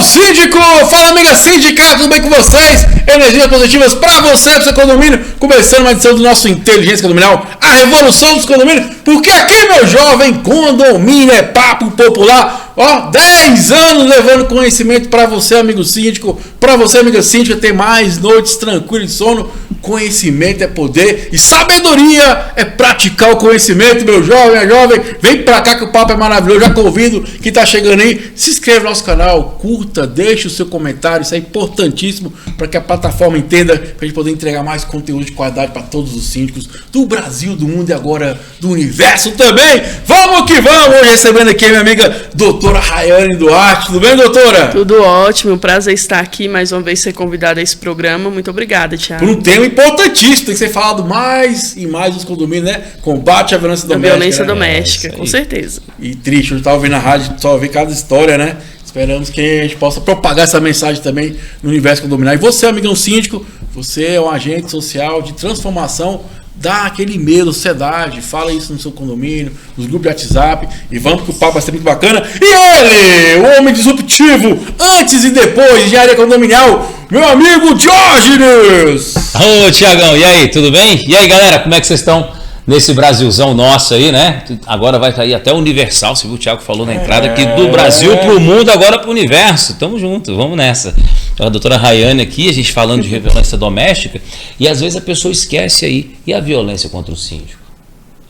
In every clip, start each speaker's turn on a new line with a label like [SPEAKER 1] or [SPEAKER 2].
[SPEAKER 1] síndico! Fala, amiga síndica, tudo bem com vocês? Energias positivas pra você, pro seu condomínio. Começando uma edição do nosso Inteligência Condominial, a revolução dos condomínios. Porque aqui, meu jovem, condomínio é papo popular. Ó, 10 anos levando conhecimento pra você, amigo síndico. Pra você, amiga síndica, ter mais noites tranquilas de sono. Conhecimento é poder e sabedoria é praticar o conhecimento, meu jovem, minha jovem. Vem pra cá que o papo é maravilhoso. Já convido que tá chegando aí. Se inscreve no nosso canal, curta, deixa o seu comentário. Isso é importantíssimo para que a plataforma entenda, para a gente poder entregar mais conteúdo de qualidade para todos os síndicos do Brasil, do mundo e agora do universo também. Vamos que vamos! Hoje recebendo aqui a minha amiga doutora Rayane Duarte. Tudo bem, doutora?
[SPEAKER 2] Tudo ótimo. Prazer estar aqui mais uma vez, ser convidada a esse programa. Muito obrigada, Thiago.
[SPEAKER 1] Por um tema importantíssimo, tem que ser falado mais e mais dos condomínios, né? Combate à violência doméstica.
[SPEAKER 2] Violência doméstica, com certeza.
[SPEAKER 1] E triste, eu estava ouvindo na rádio, só ver cada história, né? Esperamos que a gente possa propagar essa mensagem também no universo condominial. E você, amigão síndico, você é um agente social de transformação. Dá aquele medo, ansiedade, fala isso no seu condomínio, nos grupos de WhatsApp, e vamos que o papo vai ser muito bacana. E ele, o homem disruptivo, antes e depois de engenharia condominial, meu amigo Diógenes!
[SPEAKER 3] Ô, Tiagão, e aí, tudo bem? E aí, galera, como é que vocês estão nesse Brasilzão nosso aí, né? Agora vai cair até o Universal, você viu o Thiago falou na entrada aqui, do Brasil pro mundo, agora pro universo. Tamo junto, vamos nessa. A doutora Rayane aqui, a gente falando de violência doméstica, e às vezes a pessoa esquece aí, e a violência contra o síndico?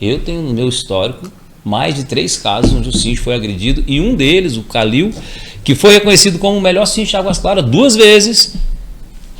[SPEAKER 3] Eu tenho no meu histórico mais de 3 casos onde o síndico foi agredido, e um deles, o Calil, que foi reconhecido como o melhor síndico de Águas Claras 2 vezes,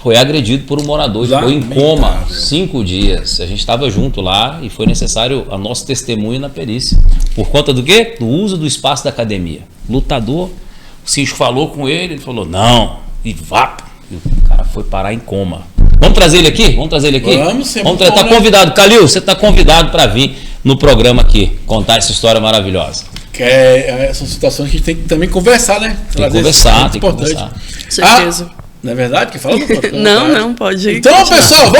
[SPEAKER 3] foi agredido por um morador, ficou em coma 5 dias. A gente estava junto lá e foi necessário a nosso testemunho na perícia. Por conta do quê? Do uso do espaço da academia. Lutador, o síndico falou com ele falou, não, e vá. E o cara foi parar em coma. Vamos trazer ele aqui? Vamos trazer ele aqui?
[SPEAKER 1] Vamos,
[SPEAKER 3] tá convidado. Calil, você está convidado para vir no programa aqui, contar essa história maravilhosa.
[SPEAKER 1] Que são situações que a gente tem que também conversar, né?
[SPEAKER 3] Tem que conversar, tem que conversar.
[SPEAKER 2] Com certeza.
[SPEAKER 1] Não é verdade que fala?
[SPEAKER 2] Não, pode ir.
[SPEAKER 1] Então, pessoal,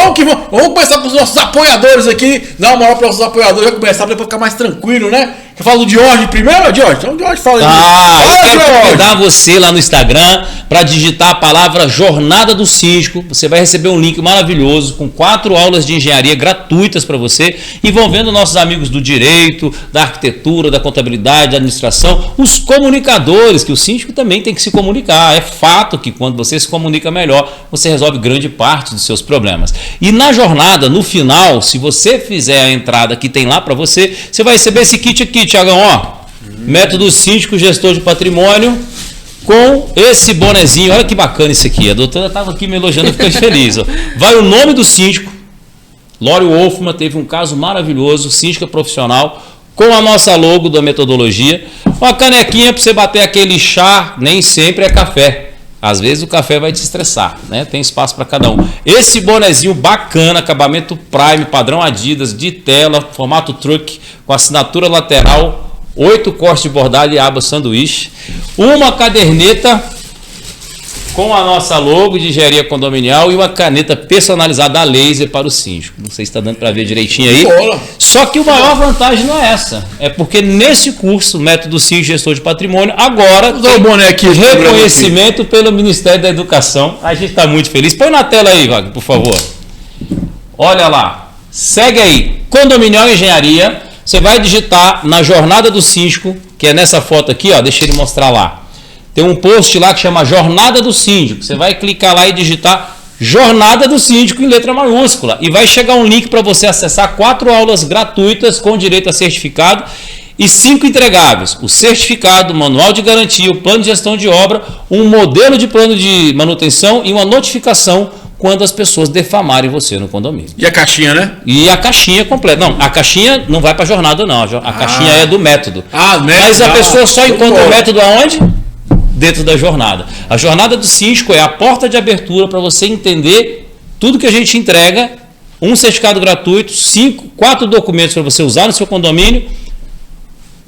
[SPEAKER 1] vamos começar com os nossos apoiadores aqui. Dá uma moral para os nossos apoiadores, já começar para ficar mais tranquilo, né? Eu falo do Diógenes primeiro, Diógenes? Então, Diógenes fala aí.
[SPEAKER 3] Eu quero convidar você lá no Instagram para digitar a palavra Jornada do Síndico. Você vai receber um link maravilhoso com 4 aulas de engenharia gratuitas para você, envolvendo nossos amigos do direito, da arquitetura, da contabilidade, da administração, os comunicadores, que o síndico também tem que se comunicar. É fato que quando você se comunica melhor, você resolve grande parte dos seus problemas. E na jornada, no final, se você fizer a entrada que tem lá para você, você vai receber esse kit aqui, Tiagão, ó. Método Síndico Gestor de Patrimônio, com esse bonezinho. Olha que bacana isso aqui. A doutora estava aqui me elogiando, eu fiquei feliz. Ó. Vai o nome do síndico. Lório Wolfman teve um caso maravilhoso, síndica profissional, com a nossa logo da metodologia. Uma canequinha para você bater aquele chá, nem sempre é café. Às vezes o café vai te estressar, né? Tem espaço para cada um. Esse bonezinho bacana, acabamento Prime, padrão Adidas, de tela, formato truck, com assinatura lateral, 8 cortes de bordado e aba sanduíche. Uma caderneta com a nossa logo de engenharia condominial e uma caneta personalizada a laser para o síndico. Não sei se está dando para ver direitinho aí. Só que a maior vantagem não é essa. É porque nesse curso, Método Síndico Gestor de Patrimônio, agora tem reconhecimento pelo Ministério da Educação. A gente está muito feliz. Põe na tela aí, Wagner, por favor. Olha lá. Segue aí. Condominial Engenharia. Você vai digitar na Jornada do Síndico, que é nessa foto aqui, ó. Deixa ele mostrar lá. Tem um post lá que chama Jornada do Síndico. Você vai clicar lá e digitar Jornada do Síndico em letra maiúscula. E vai chegar um link para você acessar 4 aulas gratuitas com direito a certificado e 5 entregáveis. O certificado, o manual de garantia, o plano de gestão de obra, um modelo de plano de manutenção e uma notificação quando as pessoas defamarem você no condomínio.
[SPEAKER 1] E a caixinha, né?
[SPEAKER 3] E a caixinha completa. Não, a caixinha não vai para a jornada, não. A caixinha é do método.
[SPEAKER 1] Método.
[SPEAKER 3] Mas a pessoa só encontra o método aonde? Dentro da jornada. A jornada do síndico é a porta de abertura para você entender tudo que a gente entrega, um certificado gratuito, 4 documentos para você usar no seu condomínio,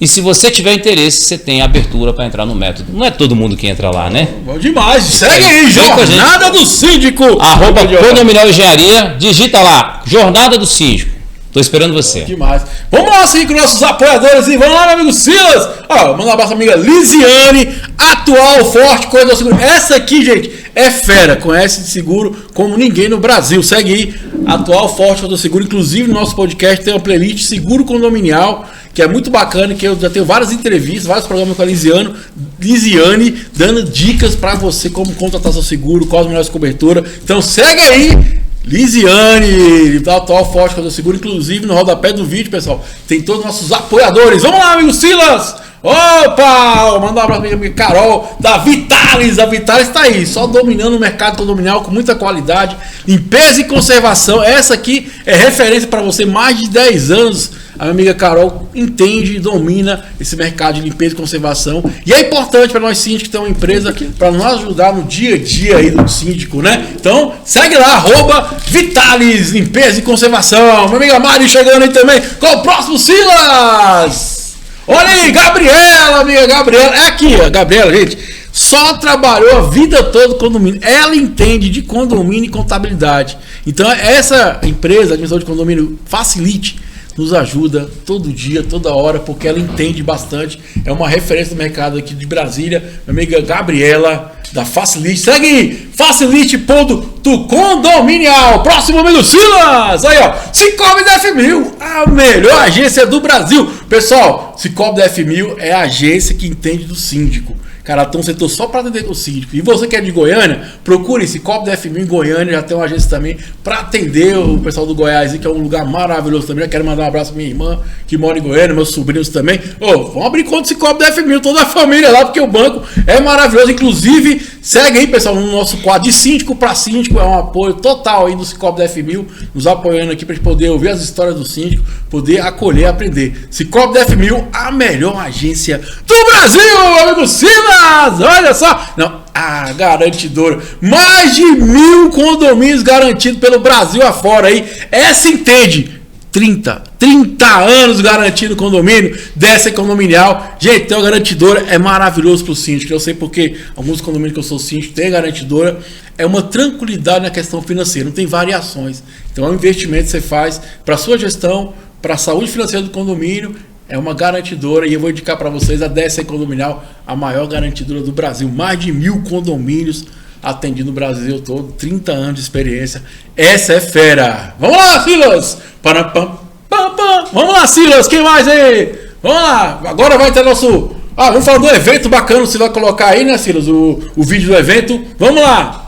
[SPEAKER 3] e se você tiver interesse, você tem abertura para entrar no método. Não é todo mundo que entra lá, né?
[SPEAKER 1] Bom demais. Segue aí, Jornada do Síndico.
[SPEAKER 3] @ Condominial Engenharia, digita lá, Jornada do Síndico. Tô esperando você.
[SPEAKER 1] Demais. Vamos lá seguir com nossos apoiadores e vamos lá, meu amigo Silas. Manda um abraço pra amiga Lisiane, atual forte coisa do seguro. Essa aqui, gente, é fera, conhece de seguro como ninguém no Brasil. Segue aí, atual forte do seguro. Inclusive no nosso podcast tem uma playlist Seguro Condominial, que é muito bacana, que eu já tenho várias entrevistas, vários programas com a Lisiane, dando dicas para você como contratar seu seguro, quais as melhores coberturas. Então segue aí, Lisiane, da atual forte do seguro, inclusive no rodapé do vídeo, pessoal, tem todos os nossos apoiadores. Vamos lá, amigo Silas! Opa! Manda um abraço pra minha amiga Carol, da Vitalis. A Vitalis tá aí, só dominando o mercado condominial com muita qualidade, limpeza e conservação. Essa aqui é referência para você, mais de 10 anos. A minha amiga Carol entende e domina esse mercado de limpeza e conservação. E é importante para nós síndicos ter uma empresa para nos ajudar no dia a dia aí do síndico, né? Então, segue lá, @Vitalis Limpeza e Conservação. Minha amiga Mari chegando aí também com o próximo Silas. Olha aí, Gabriela, amiga Gabriela. É aqui, a Gabriela, gente. Só trabalhou a vida toda com condomínio. Ela entende de condomínio e contabilidade. Então, essa empresa, a administração de condomínio Facilite, nos ajuda todo dia, toda hora, porque ela entende bastante. É uma referência do mercado aqui de Brasília. Minha amiga Gabriela, da Facilite. Segue aí, Facilite.condominial. Próximo amigo Silas. Aí, ó, Cicobi DF1000, a melhor agência do Brasil. Pessoal, Cicobi DF1000 é a agência que entende do síndico. Cara, tem um setor só para atender o síndico. E você que é de Goiânia, procure Cicobi DF1000 em Goiânia, já tem uma agência também para atender o pessoal do Goiás, que é um lugar maravilhoso também. Eu quero mandar um abraço pra minha irmã, que mora em Goiânia, meus sobrinhos também. Vamos abrir conta do Cicobi DF1000, toda a família lá, porque o banco é maravilhoso. Inclusive, segue aí, pessoal, no nosso quadro de síndico para síndico, é um apoio total aí do Cicobi DF1000, nos apoiando aqui para a gente poder ouvir as histórias do síndico, poder acolher, aprender. Cicobi DF1000, a melhor agência do Brasil, meu amigo Silas! Olha só, não, a garantidora, mais de 1.000 condomínios garantidos pelo Brasil afora aí. Essa entende, 30 anos garantindo condomínio, dessa condominial. Gente, ter uma garantidora é maravilhoso para o síndico. Eu sei porque alguns condomínios que eu sou síndico tem garantidora. É uma tranquilidade na questão financeira, não tem variações. Então é um investimento que você faz para a sua gestão, para a saúde financeira do condomínio. É uma garantidora e eu vou indicar para vocês a DSE Condominial, a maior garantidora do Brasil. Mais de 1.000 condomínios atendidos no Brasil todo, 30 anos de experiência. Essa é fera. Vamos lá, Silas! Vamos lá, Silas, quem mais aí? Vamos lá, agora vai ter nosso... vamos falar do evento bacana, você vai colocar aí, né, Silas, o vídeo do evento. Vamos lá!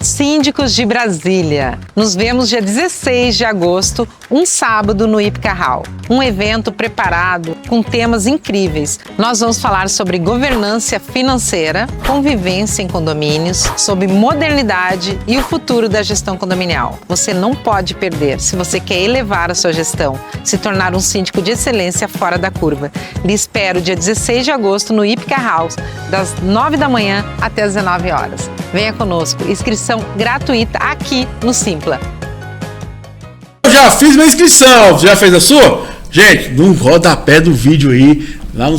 [SPEAKER 4] Síndicos de Brasília. Nos vemos dia 16 de agosto, um sábado no Ípica Hall. Um evento preparado com temas incríveis. Nós vamos falar sobre governança financeira, convivência em condomínios, sobre modernidade e o futuro da gestão condominial. Você não pode perder se você quer elevar a sua gestão, se tornar um síndico de excelência fora da curva. Lhe espero dia 16 de agosto no Ípica House, das 9 da manhã até as 19 horas. Venha conosco, inscrição gratuita aqui no Simpla.
[SPEAKER 1] Eu já fiz minha inscrição, você já fez a sua? Gente, no rodapé do vídeo aí, lá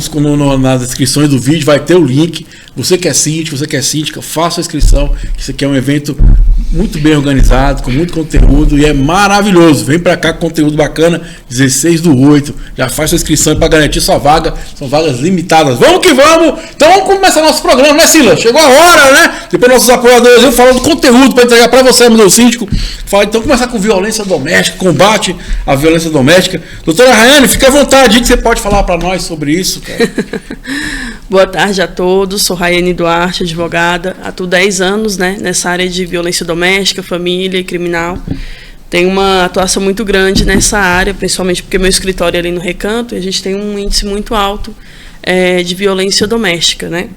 [SPEAKER 1] nas descrições do vídeo vai ter o link. Você que é síndico, você que é síndica, faça a inscrição, que isso aqui é um evento muito bem organizado, com muito conteúdo e é maravilhoso. Vem pra cá com conteúdo bacana, 16/8. Já faz sua inscrição para garantir sua vaga. São vagas limitadas. Vamos que vamos! Então vamos começar nosso programa, né, Silas? Chegou a hora, né? Depois nossos apoiadores, eu falando do conteúdo para entregar para você, meu síndico. Então começar com violência doméstica, combate à violência doméstica. Doutora Rayane, fica à vontade, que você pode falar para nós sobre isso, cara.
[SPEAKER 2] Boa tarde a todos, sou Rayane Duarte, advogada, atuo 10 anos, né, nessa área de violência doméstica, família e criminal. Tenho uma atuação muito grande nessa área, principalmente porque meu escritório é ali no Recanto e a gente tem um índice muito alto de violência doméstica, né?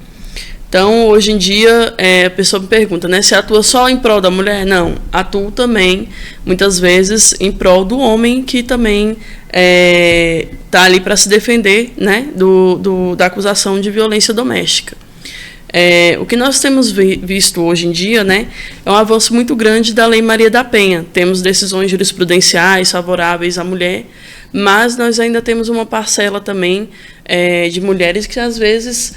[SPEAKER 2] Então, hoje em dia, a pessoa me pergunta, né, se atua só em prol da mulher? Não, atuo também, muitas vezes, em prol do homem que também está ali para se defender, né, da acusação de violência doméstica. O que nós temos visto hoje em dia, né, é um avanço muito grande da Lei Maria da Penha. Temos decisões jurisprudenciais favoráveis à mulher, mas nós ainda temos uma parcela também de mulheres que, às vezes,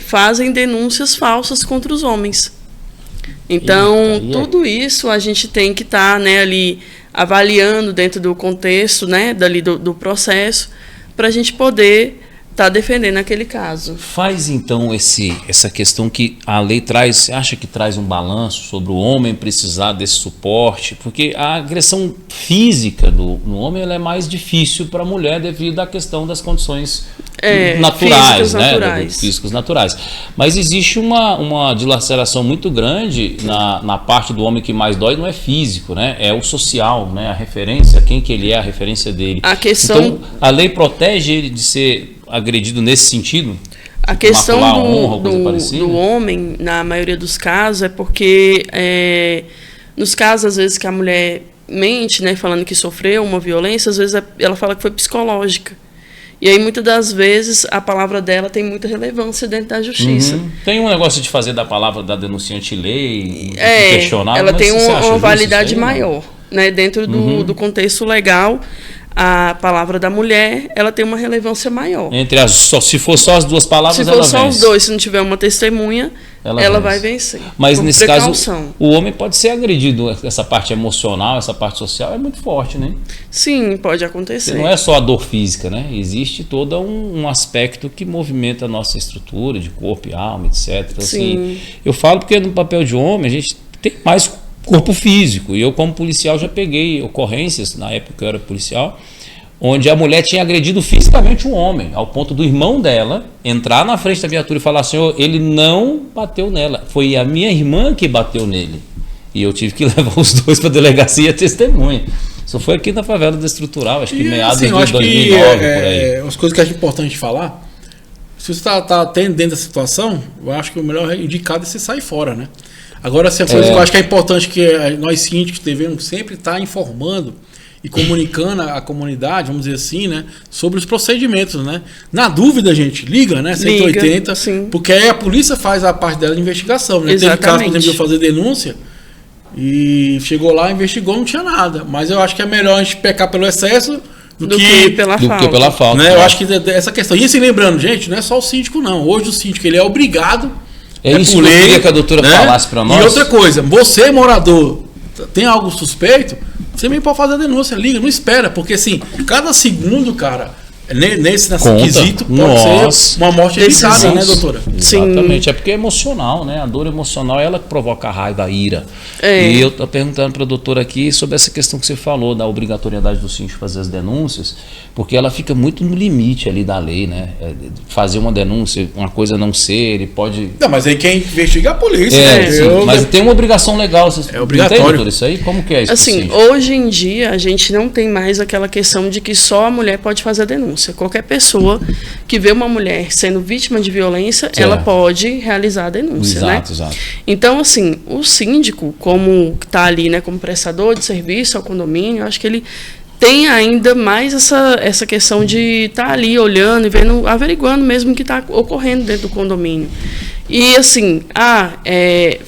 [SPEAKER 2] fazem denúncias falsas contra os homens. Então, tudo isso a gente tem que estar, né, ali avaliando dentro do contexto, né, dali do processo, para a gente poder estar defendendo aquele caso.
[SPEAKER 3] Faz então essa questão que a lei traz, você acha que traz um balanço sobre o homem precisar desse suporte? Porque a agressão física no homem ela é mais difícil para a mulher devido à questão das condições naturais, físicos naturais. Mas existe uma dilaceração muito grande na parte do homem que mais dói, não é físico, né? É o social, né? A referência, quem que ele é, a referência dele. Então, a lei protege ele de ser agredido nesse sentido?
[SPEAKER 2] A questão do homem, na maioria dos casos, é porque nos casos, às vezes, que a mulher mente, né, falando que sofreu uma violência, às vezes ela fala que foi psicológica. E aí, muitas das vezes, a palavra dela tem muita relevância dentro da justiça.
[SPEAKER 3] Tem um negócio de fazer da palavra da denunciante lei, questionar.
[SPEAKER 2] Ela tem uma validade maior, né, dentro do contexto legal. A palavra da mulher, ela tem uma relevância maior.
[SPEAKER 3] Se for só as duas palavras, ela vence. Se for só os
[SPEAKER 2] dois, se não tiver uma testemunha, ela vai vencer.
[SPEAKER 3] Mas nesse caso, o homem pode ser agredido, essa parte emocional, essa parte social é muito forte, né?
[SPEAKER 2] Sim, pode acontecer.
[SPEAKER 3] Não é só a dor física, né? Existe todo um aspecto que movimenta a nossa estrutura de corpo e alma, etc. Então, assim, eu falo porque no papel de homem a gente tem mais corpo físico, e eu como policial já peguei ocorrências, na época que eu era policial, onde a mulher tinha agredido fisicamente um homem, ao ponto do irmão dela entrar na frente da viatura e falar: senhor, ele não bateu nela, foi a minha irmã que bateu nele, e eu tive que levar os dois para a delegacia testemunha. Isso foi aqui na favela da Estrutural, acho que meados de 2009, por aí.
[SPEAKER 1] As coisas que é importante falar, se você está dentro da situação, eu acho que o melhor indicado é você sair fora, né? Agora, assim, a coisa que eu acho que é importante que nós síndicos devemos sempre estar informando e comunicando a comunidade, vamos dizer assim, né, sobre os procedimentos, né? Na dúvida, gente, liga, né, 180, porque aí a polícia faz a parte dela de investigação, né? Teve caso, por exemplo, de eu fazer denúncia e chegou lá, investigou, não tinha nada. Mas eu acho que é melhor a gente pecar pelo excesso do que
[SPEAKER 3] pela falta.
[SPEAKER 1] Né? Eu acho que essa questão. E assim, lembrando, gente, não é só o síndico, não. Hoje o síndico ele é obrigado.
[SPEAKER 3] Isso que eu queria que a doutora falasse para nós.
[SPEAKER 1] E outra coisa, você, morador, tem algo suspeito, você nem pode fazer a denúncia, liga, não espera, porque assim, cada segundo, cara, nesse quesito, pode ser uma morte evitada, né, doutora?
[SPEAKER 3] Exatamente, sim. É porque é emocional, né? A dor emocional, ela que provoca a raiva, a ira. E eu estou perguntando para a doutora aqui sobre essa questão que você falou, da obrigatoriedade do síndico fazer as denúncias, porque ela fica muito no limite ali da lei, né? Fazer uma denúncia, uma coisa não ser, ele pode...
[SPEAKER 1] Não, mas aí quem investiga é a polícia, né?
[SPEAKER 3] Mas tem uma obrigação legal.
[SPEAKER 1] É obrigatório.
[SPEAKER 3] Não tem, doutora, isso aí? Como que é isso?
[SPEAKER 2] Assim, hoje em dia, a gente não tem mais aquela questão de que só a mulher pode fazer a denúncia. Qualquer pessoa que vê uma mulher sendo vítima de violência, ela pode realizar a denúncia,
[SPEAKER 3] exato.
[SPEAKER 2] Então, assim, o síndico, como está ali, né, como prestador de serviço ao condomínio, eu acho que ele tem ainda mais essa questão de estar ali olhando e vendo, averiguando mesmo o que está ocorrendo dentro do condomínio. E assim,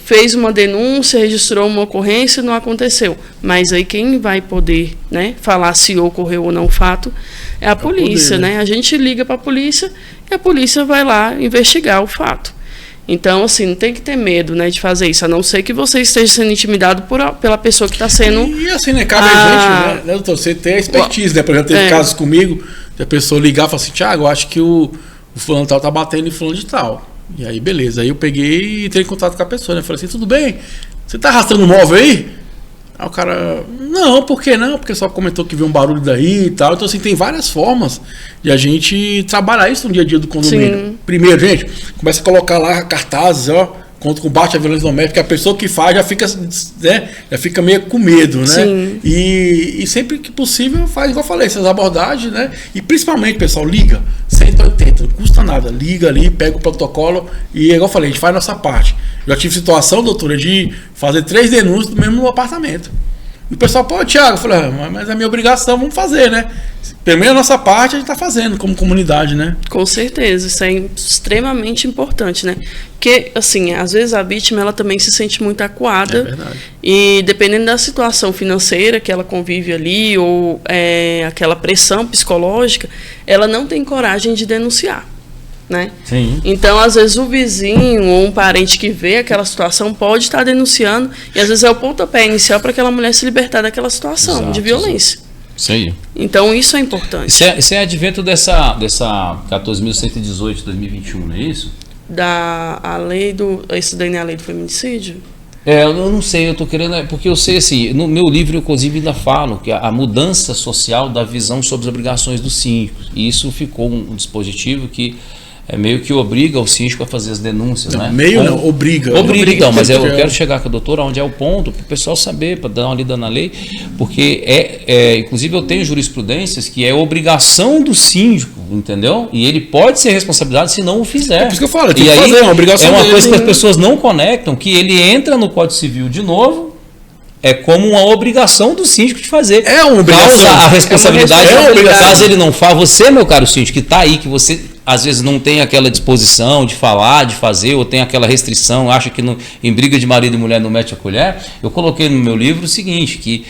[SPEAKER 2] fez uma denúncia, registrou uma ocorrência, não aconteceu. Mas aí quem vai poder, né, falar se ocorreu ou não o fato é a polícia, poder, né? A gente liga para a polícia e a polícia vai lá investigar o fato. Então, assim, não tem que ter medo, né, de fazer isso, a não ser que você esteja sendo intimidado pela pessoa que está sendo...
[SPEAKER 1] E assim, né, cabe a gente, né, doutor, você ter a expertise, né? Por exemplo, teve casos comigo, de a pessoa ligar e falar assim: Thiago, eu acho que o fulano tal tá batendo em fulano de tal. E aí, beleza. Aí eu peguei e entrei em contato com a pessoa, né? Falei assim: tudo bem? Você tá arrastando um móvel aí? Aí o cara: não, por que não? Porque só comentou que viu um barulho daí e tal. Então, assim, tem várias formas de a gente trabalhar isso no dia a dia do condomínio. Sim. Primeiro, gente, começa a colocar lá cartazes, ó, contra o combate à violência doméstica, que a pessoa que faz já fica, né, já fica meio com medo, né? Sim. E sempre que possível faz, igual eu falei, essas abordagens, né? E principalmente, pessoal, liga 180, não custa nada, liga ali, pega o protocolo e, igual eu falei, a gente faz a nossa parte. Já tive situação, doutora, de fazer 3 denúncias do mesmo apartamento. E o pessoal: pô, Thiago, eu falei: mas é minha obrigação, vamos fazer, né? Pelo menos a nossa parte a gente está fazendo como comunidade, né?
[SPEAKER 2] Com certeza, isso é extremamente importante, né? Porque, assim, às vezes a vítima, ela também se sente muito acuada.
[SPEAKER 1] É verdade.
[SPEAKER 2] E dependendo da situação financeira que ela convive ali, ou aquela pressão psicológica, ela não tem coragem de denunciar. né?
[SPEAKER 3] Sim.
[SPEAKER 2] Então, às vezes, o vizinho ou um parente que vê aquela situação pode estar denunciando e, às vezes, é o pontapé inicial para aquela mulher se libertar daquela situação
[SPEAKER 3] Exato,
[SPEAKER 2] de violência.
[SPEAKER 3] Isso aí.
[SPEAKER 2] Então, isso é importante.
[SPEAKER 3] Isso é advento dessa 14.118 de 2021, não é isso?
[SPEAKER 2] A lei isso daí não é a lei do feminicídio?
[SPEAKER 3] Eu não sei, eu tô querendo, porque eu sei assim, no meu livro eu inclusive ainda falo que a mudança social da visão sobre as obrigações dos síndicos, e isso ficou um dispositivo que meio que obriga o síndico a fazer as denúncias,
[SPEAKER 1] Não,
[SPEAKER 3] né?
[SPEAKER 1] não, obriga.
[SPEAKER 3] Obriga, então, mas eu quero chegar com a doutora onde é o ponto, para o pessoal saber, para dar uma lida na lei, porque inclusive eu tenho jurisprudências que é obrigação do síndico, entendeu? E ele pode ser responsabilizado se não o fizer.
[SPEAKER 1] É por isso que eu falo, tem
[SPEAKER 3] e
[SPEAKER 1] que
[SPEAKER 3] aí,
[SPEAKER 1] fazer, é uma obrigação
[SPEAKER 3] é uma
[SPEAKER 1] dele.
[SPEAKER 3] coisa que as pessoas não conectam, que ele entra no Código Civil de novo, é como uma obrigação do síndico de fazer.
[SPEAKER 1] É uma obrigação.
[SPEAKER 3] Causa a responsabilidade,
[SPEAKER 1] É uma obrigação.
[SPEAKER 3] caso ele não faça, você, meu caro síndico, que está aí, que você às vezes não tem aquela disposição de falar, de fazer, ou tem aquela restrição, acha que em briga de marido e mulher não mete a colher. Eu coloquei no meu livro o seguinte, que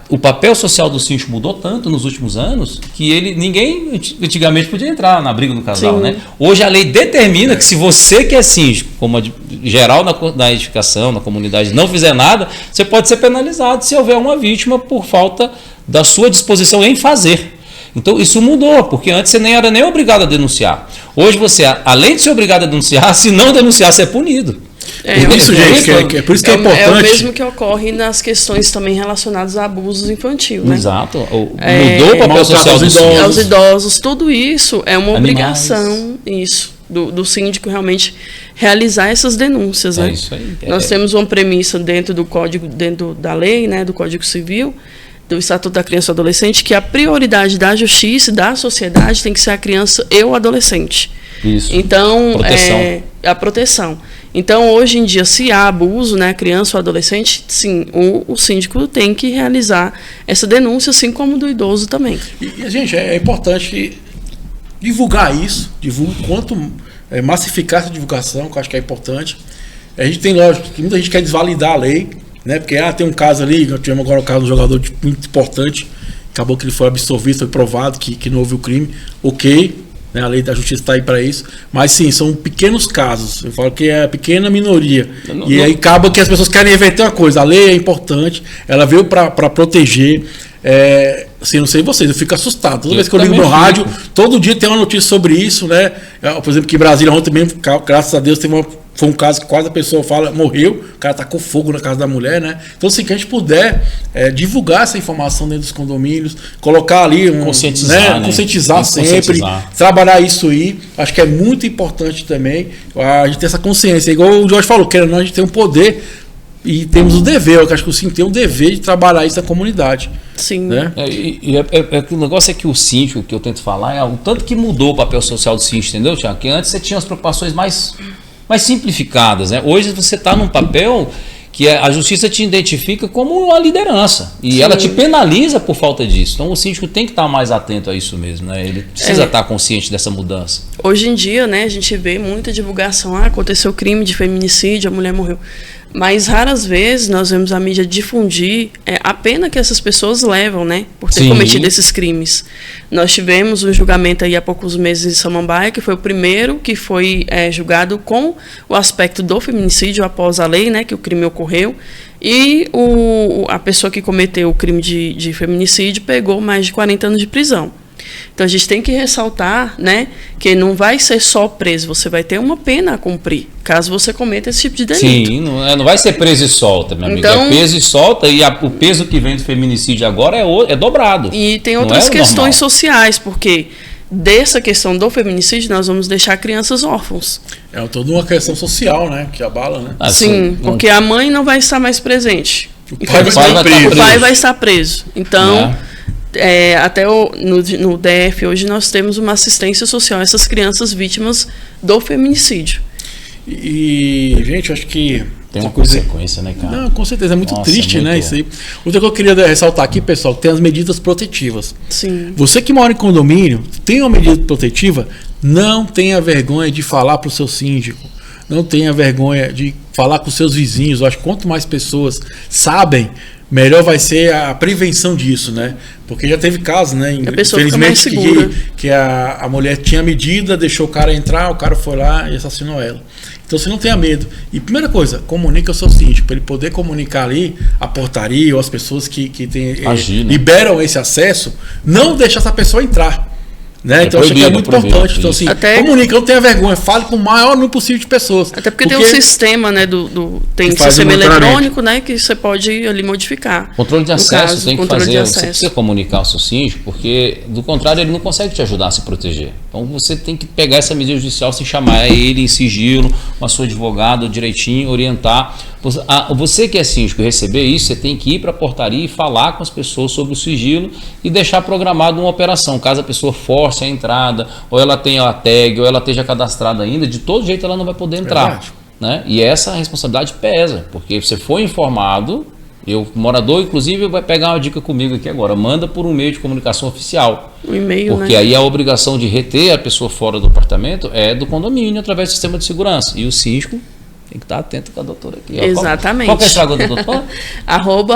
[SPEAKER 3] o papel social do síndico mudou tanto nos últimos anos que ninguém antigamente podia entrar na briga do casal, né? Hoje a lei determina que se você que é síndico, como geral na edificação, na comunidade, não fizer nada, você pode ser penalizado se houver uma vítima por falta da sua disposição em fazer. Então isso mudou, porque antes você nem era nem obrigado a denunciar. Hoje você, além de ser obrigado a denunciar, se não denunciar, você é punido.
[SPEAKER 1] Isso, gente, é por isso que é importante.
[SPEAKER 2] É o mesmo que ocorre nas questões também relacionadas a abusos infantil, né?
[SPEAKER 3] Exato. Mudou o papel social dos
[SPEAKER 2] aos idosos. Tudo isso é uma
[SPEAKER 3] Animais.
[SPEAKER 2] obrigação, do síndico realmente realizar essas denúncias, né?
[SPEAKER 3] Isso aí.
[SPEAKER 2] Nós temos uma premissa dentro da lei, né, do Código Civil, do Estatuto da Criança e do Adolescente, que a prioridade da justiça e da sociedade tem que ser a criança e o adolescente.
[SPEAKER 3] Isso.
[SPEAKER 2] Então,
[SPEAKER 3] proteção.
[SPEAKER 2] A proteção. Então, hoje em dia, se há abuso, né, criança ou adolescente, sim, o síndico tem que realizar essa denúncia, assim como do idoso também.
[SPEAKER 1] E gente, é importante divulgar isso, quanto massificar essa divulgação, que eu acho que é importante. A gente tem, lógico, que muita gente quer desvalidar a lei, né? Porque tem um caso ali, nós tivemos agora o caso de um jogador muito importante, acabou que ele foi absolvido, foi provado que não houve o crime, ok, né? A lei da justiça está aí para isso, mas sim, são pequenos casos, eu falo que é a pequena minoria, aí acaba que as pessoas querem reverter uma coisa, a lei é importante, ela veio para proteger. Assim, não sei vocês, eu fico assustado. Toda vez que eu ligo no rádio, todo dia tem uma notícia sobre isso, né? Por exemplo, que em Brasília ontem mesmo, graças a Deus, foi um caso que quase a pessoa morreu, o cara tacou fogo na casa da mulher, né? Então, assim, que a gente puder divulgar essa informação dentro dos condomínios, colocar ali
[SPEAKER 3] conscientizar, né?
[SPEAKER 1] Conscientizar sempre, trabalhar isso aí, acho que é muito importante também a gente ter essa consciência, igual o Jorge falou, querendo ou não, a gente tem um poder e temos o dever, eu acho que o síndico tem o dever de trabalhar isso na comunidade.
[SPEAKER 2] Sim.
[SPEAKER 1] Né?
[SPEAKER 3] O negócio é que o síndico, que eu tento falar, é o tanto que mudou o papel social do síndico, entendeu, Thiago? Que antes você tinha as preocupações mais simplificadas, né? Hoje você está num papel que a justiça te identifica como uma liderança e ela te penaliza por falta disso. Então o síndico tem que estar mais atento a isso mesmo, né? Ele precisa estar consciente dessa mudança.
[SPEAKER 2] Hoje em dia, né, a gente vê muita divulgação, aconteceu crime de feminicídio, a mulher morreu. Mas raras vezes nós vemos a mídia difundir a pena que essas pessoas levam, né, por ter cometido esses crimes. Nós tivemos um julgamento aí há poucos meses em Samambaia, que foi o primeiro que foi julgado com o aspecto do feminicídio após a lei, né, que o crime ocorreu. E a pessoa que cometeu o crime de feminicídio pegou mais de 40 anos de prisão. Então a gente tem que ressaltar, né, que não vai ser só preso, você vai ter uma pena a cumprir, caso você cometa esse tipo de delito.
[SPEAKER 3] Sim, não vai ser preso e solta, meu amigo.
[SPEAKER 2] Então,
[SPEAKER 3] é preso e solta, e o peso que vem do feminicídio agora é dobrado.
[SPEAKER 2] E tem outras questões sociais, porque dessa questão do feminicídio nós vamos deixar crianças órfãos. É
[SPEAKER 1] toda uma questão social, né, que abala, né?
[SPEAKER 2] Sim, porque a mãe não vai estar mais presente.
[SPEAKER 1] O pai
[SPEAKER 2] vai estar preso. Então... até no DF hoje nós temos uma assistência social a essas crianças vítimas do feminicídio.
[SPEAKER 1] E gente, eu acho que
[SPEAKER 3] tem uma consequência, né, cara?
[SPEAKER 1] Não, com certeza, é muito triste, né, isso aí. Outra que eu queria ressaltar aqui, pessoal, tem as medidas protetivas.
[SPEAKER 2] Sim.
[SPEAKER 1] Você que mora em condomínio, tem uma medida protetiva, não tenha vergonha de falar para o seu síndico, não tenha vergonha de falar com os seus vizinhos. Eu acho que quanto mais pessoas sabem, melhor vai ser a prevenção disso, né? Porque já teve casos, né?
[SPEAKER 2] A pessoa fica mais segura.
[SPEAKER 1] que a mulher tinha medida, deixou o cara entrar, o cara foi lá e assassinou ela. Então você não tenha medo. E primeira coisa, comunica ao seu síndico, para ele poder comunicar ali a portaria ou as pessoas que liberam esse acesso, não deixar essa pessoa entrar. Né? Então, acho que é muito importante. Então, assim, comunica, não tenha vergonha, fale com o maior número possível de pessoas.
[SPEAKER 2] Até porque tem um sistema, né? Tem um sistema eletrônico, né? Que você pode ali modificar.
[SPEAKER 3] Controle de acesso, tem que fazer. Você precisa comunicar ao seu síndico, porque do contrário, ele não consegue te ajudar a se proteger. Então você tem que pegar essa medida judicial, se chamar ele em sigilo, com a sua advogada direitinho, orientar. Você que é síndico e receber isso, você tem que ir para a portaria e falar com as pessoas sobre o sigilo e deixar programado uma operação. Caso a pessoa force a entrada, ou ela tenha a tag, ou ela esteja cadastrada ainda, de todo jeito ela não vai poder entrar. Né? E essa responsabilidade pesa, porque você foi informado, o morador, inclusive, vai pegar uma dica comigo aqui agora, manda por um meio de comunicação oficial.
[SPEAKER 2] Um e-mail,
[SPEAKER 3] porque aí a obrigação de reter a pessoa fora do apartamento é do condomínio, através do sistema de segurança. E o síndico tem que estar atento com a doutora aqui.
[SPEAKER 2] Exatamente.
[SPEAKER 3] Qual que é o Instagram da doutora?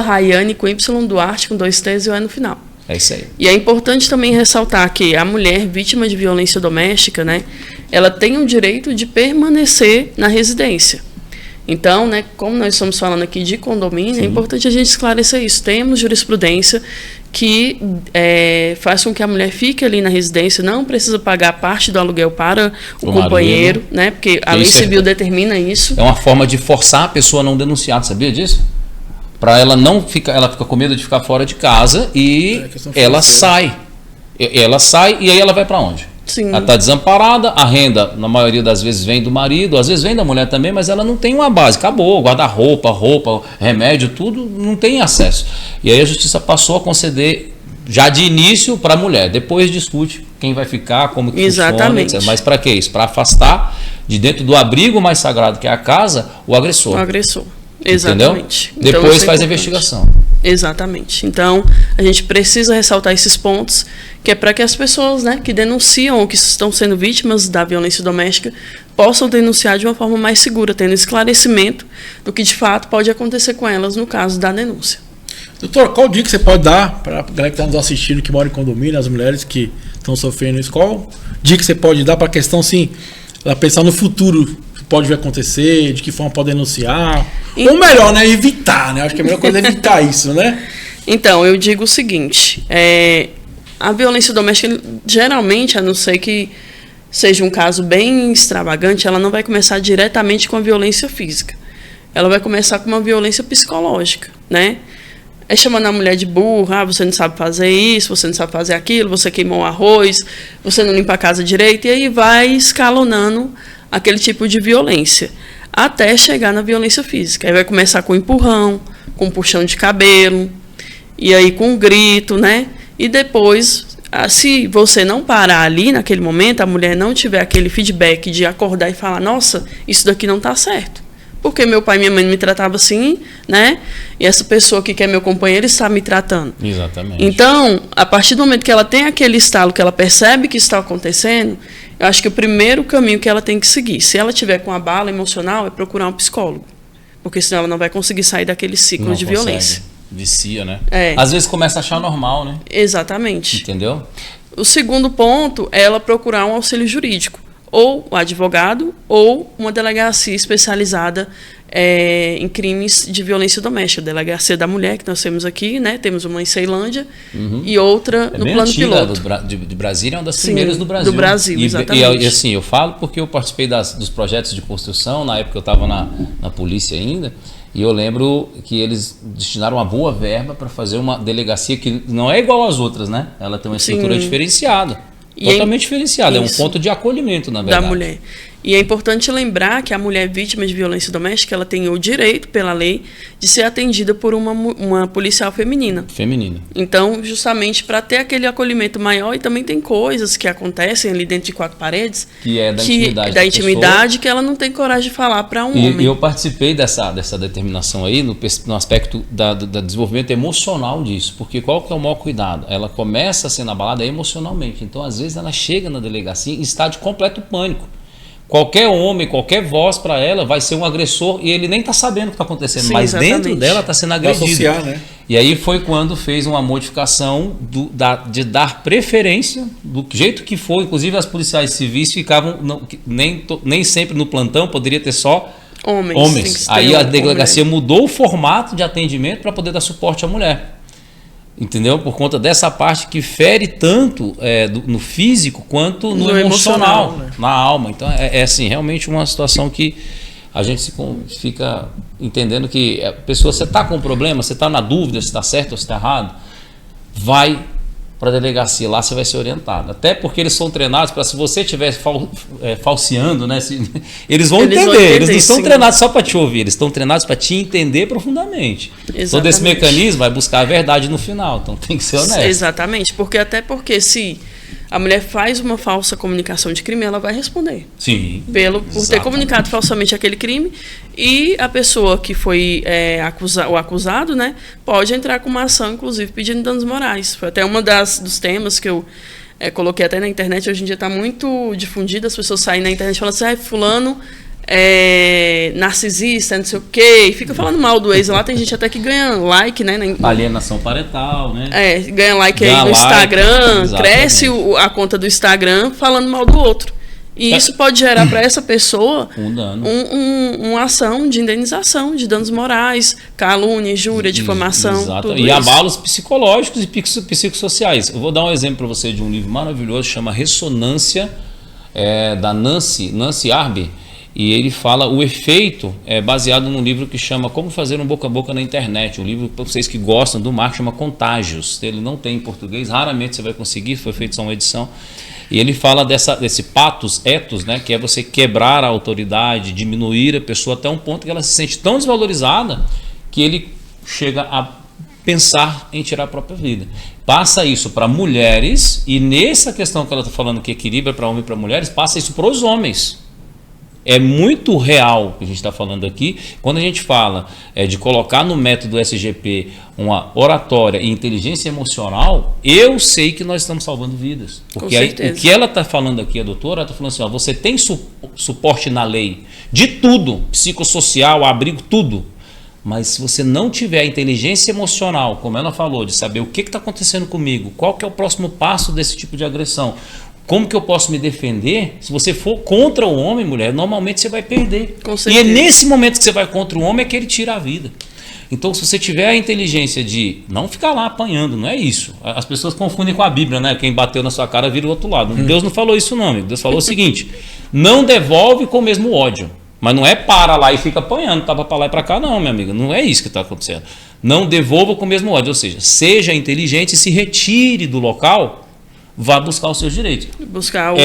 [SPEAKER 2] @Rayane com Y Duarte, com 2 T's e o E no final.
[SPEAKER 3] É isso aí.
[SPEAKER 2] E é importante também ressaltar que a mulher vítima de violência doméstica, né, ela tem o direito de permanecer na residência. Então, né, como nós estamos falando aqui de condomínio, sim, é importante a gente esclarecer isso. Temos jurisprudência que faz com que a mulher fique ali na residência, não precisa pagar parte do aluguel para o companheiro, né, porque a lei civil determina isso.
[SPEAKER 3] É uma forma de forçar a pessoa a não denunciar, sabia disso? Para ela não ficar, ela fica com medo de ficar fora de casa e ela sai. Ela sai e aí ela vai para onde?
[SPEAKER 2] Sim.
[SPEAKER 3] Ela está desamparada, a renda, na maioria das vezes, vem do marido, às vezes vem da mulher também, mas ela não tem uma base. Acabou, guarda-roupa, remédio, tudo, não tem acesso. E aí a justiça passou a conceder já de início para a mulher. Depois discute quem vai ficar, como que funciona, etc. Mas para que isso? Para afastar de dentro do abrigo mais sagrado que é a casa, o agressor.
[SPEAKER 2] O agressor. Exatamente.
[SPEAKER 3] Entendeu? Então, depois faz a investigação.
[SPEAKER 2] Exatamente. Então, a gente precisa ressaltar esses pontos, que é para que as pessoas, né, que denunciam ou que estão sendo vítimas da violência doméstica possam denunciar de uma forma mais segura, tendo esclarecimento do que de fato pode acontecer com elas no caso da denúncia.
[SPEAKER 1] Doutor, qual dica você pode dar para a galera que está nos assistindo, que mora em condomínio, as mulheres que estão sofrendo isso? Qual dica você pode dar para a questão, sim, ela pensar no futuro? Pode vir acontecer, de que forma pode denunciar, ou melhor, né, evitar, né? Acho que a melhor coisa é evitar isso, né?
[SPEAKER 2] Então, eu digo o seguinte, a violência doméstica, geralmente, a não ser que seja um caso bem extravagante, ela não vai começar diretamente com a violência física. Ela vai começar com uma violência psicológica, né? É chamando a mulher de burra, você não sabe fazer isso, você não sabe fazer aquilo, você queimou o arroz, você não limpa a casa direito, e aí vai escalonando aquele tipo de violência, até chegar na violência física. Aí vai começar com empurrão, com puxão de cabelo, e aí com grito, né? E depois, se você não parar ali naquele momento, a mulher não tiver aquele feedback de acordar e falar, nossa, isso daqui não está certo. Porque meu pai e minha mãe me tratavam assim, né? E essa pessoa que é meu companheiro está me tratando.
[SPEAKER 3] Exatamente.
[SPEAKER 2] Então, a partir do momento que ela tem aquele estalo, que ela percebe que está acontecendo, eu acho que o primeiro caminho que ela tem que seguir, se ela tiver com a bala emocional, é procurar um psicólogo. Porque senão ela não vai conseguir sair daquele ciclo de violência.
[SPEAKER 3] Vicia, né? Às vezes começa a achar normal, né?
[SPEAKER 2] Exatamente.
[SPEAKER 3] Entendeu?
[SPEAKER 2] O segundo ponto é ela procurar um auxílio jurídico. Ou o advogado, ou uma delegacia especializada em crimes de violência doméstica. A delegacia da mulher, que nós temos aqui, né? Temos uma em Ceilândia e outra no plano piloto.
[SPEAKER 3] De Brasília é uma das primeiras do Brasil.
[SPEAKER 2] Do Brasil, exatamente.
[SPEAKER 3] E assim, eu falo porque eu participei dos projetos de construção, na época eu estava na polícia ainda, e eu lembro que eles destinaram uma boa verba para fazer uma delegacia que não é igual às outras, né? Ela tem uma estrutura diferenciada. Totalmente diferenciado, é um ponto de acolhimento, na verdade.
[SPEAKER 2] Da mulher. E é importante lembrar que a mulher vítima de violência doméstica, ela tem o direito, pela lei, de ser atendida por uma policial feminina. Então, justamente para ter aquele acolhimento maior, e também tem coisas que acontecem ali dentro de 4 paredes,
[SPEAKER 3] que é da
[SPEAKER 2] intimidade que ela não tem coragem de falar para um homem.
[SPEAKER 3] E eu participei dessa determinação aí, no aspecto do desenvolvimento emocional disso, porque qual que é o maior cuidado? Ela começa a ser abalada emocionalmente, então às vezes ela chega na delegacia em estado de completo pânico. Qualquer homem, qualquer voz para ela vai ser um agressor e ele nem está sabendo o que está acontecendo, mas exatamente, dentro dela está sendo agredido.
[SPEAKER 1] Associar, né?
[SPEAKER 3] E aí foi quando fez uma modificação de dar preferência, do jeito que foi. Inclusive as policiais civis ficavam, nem sempre no plantão, poderia ter só homens. Aí a delegacia mudou o formato de atendimento para poder dar suporte à mulher. Entendeu? Por conta dessa parte que fere tanto no físico quanto no emocional, né? Na alma. Então é assim, realmente uma situação que a gente fica entendendo que a pessoa, você está com um problema, você está na dúvida se está certo ou se está errado, vai para a delegacia, lá você vai ser orientado. Até porque eles são treinados para, se você estiver falseando, né, eles vão entender. Eles não são treinados só para te ouvir, eles estão treinados para te entender profundamente. Exatamente. Todo esse mecanismo vai buscar a verdade no final, então tem que ser honesto.
[SPEAKER 2] Exatamente, porque se a mulher faz uma falsa comunicação de crime, ela vai responder.
[SPEAKER 3] Sim.
[SPEAKER 2] Por ter comunicado falsamente aquele crime, e a pessoa que foi o acusado, né, pode entrar com uma ação, inclusive, pedindo danos morais. Foi até uma dos temas que eu coloquei até na internet. Hoje em dia está muito difundido, as pessoas saem na internet falando assim, fulano narcisista, não sei o quê, e fica falando mal do ex lá. Tem gente até que ganha like, né?
[SPEAKER 3] Alienação parental, né?
[SPEAKER 2] Ganha like aí no Instagram, exatamente. Cresce a conta do Instagram falando mal do outro. E isso pode gerar para essa pessoa uma ação de indenização, de danos morais, calúnia, injúria, difamação.
[SPEAKER 3] Exato. E abalos psicológicos e psicossociais. Eu vou dar um exemplo para você de um livro maravilhoso, chama Ressonância, da Nancy Arbe. E ele fala, o efeito é baseado num livro que chama Como Fazer um Boca a Boca na Internet. Um livro, para vocês que gostam do marketing, chama Contágios. Ele não tem em português, raramente você vai conseguir, foi feito só uma edição. E ele fala desse pathos, ethos, né, que é você quebrar a autoridade, diminuir a pessoa até um ponto que ela se sente tão desvalorizada que ele chega a pensar em tirar a própria vida. Passa isso para mulheres, e nessa questão que ela está falando, que equilibra para homem e para mulheres, passa isso para os homens. É muito real o que a gente está falando aqui. Quando a gente fala de colocar no método SGP uma oratória e inteligência emocional, eu sei que nós estamos salvando vidas. Porque aí, o que ela está falando aqui, a doutora, ela está falando assim, você tem suporte na lei de tudo, psicossocial, abrigo, tudo. Mas se você não tiver a inteligência emocional, como ela falou, de saber o que está acontecendo comigo, qual que é o próximo passo desse tipo de agressão, como que eu posso me defender? Se você for contra o homem, mulher, normalmente você vai perder. E é nesse momento que você vai contra o homem é que ele tira a vida. Então, se você tiver a inteligência de não ficar lá apanhando, não é isso. As pessoas confundem com a Bíblia, né? Quem bateu na sua cara vira o outro lado. Deus não falou isso não, amigo. Deus falou o seguinte, não devolve com o mesmo ódio. Mas não é para lá e fica apanhando, tava para lá e para cá, não, minha amiga. Não é isso que está acontecendo. Não devolva com o mesmo ódio. Ou seja, seja inteligente e se retire do local, vá buscar os seus direitos.
[SPEAKER 2] Buscar o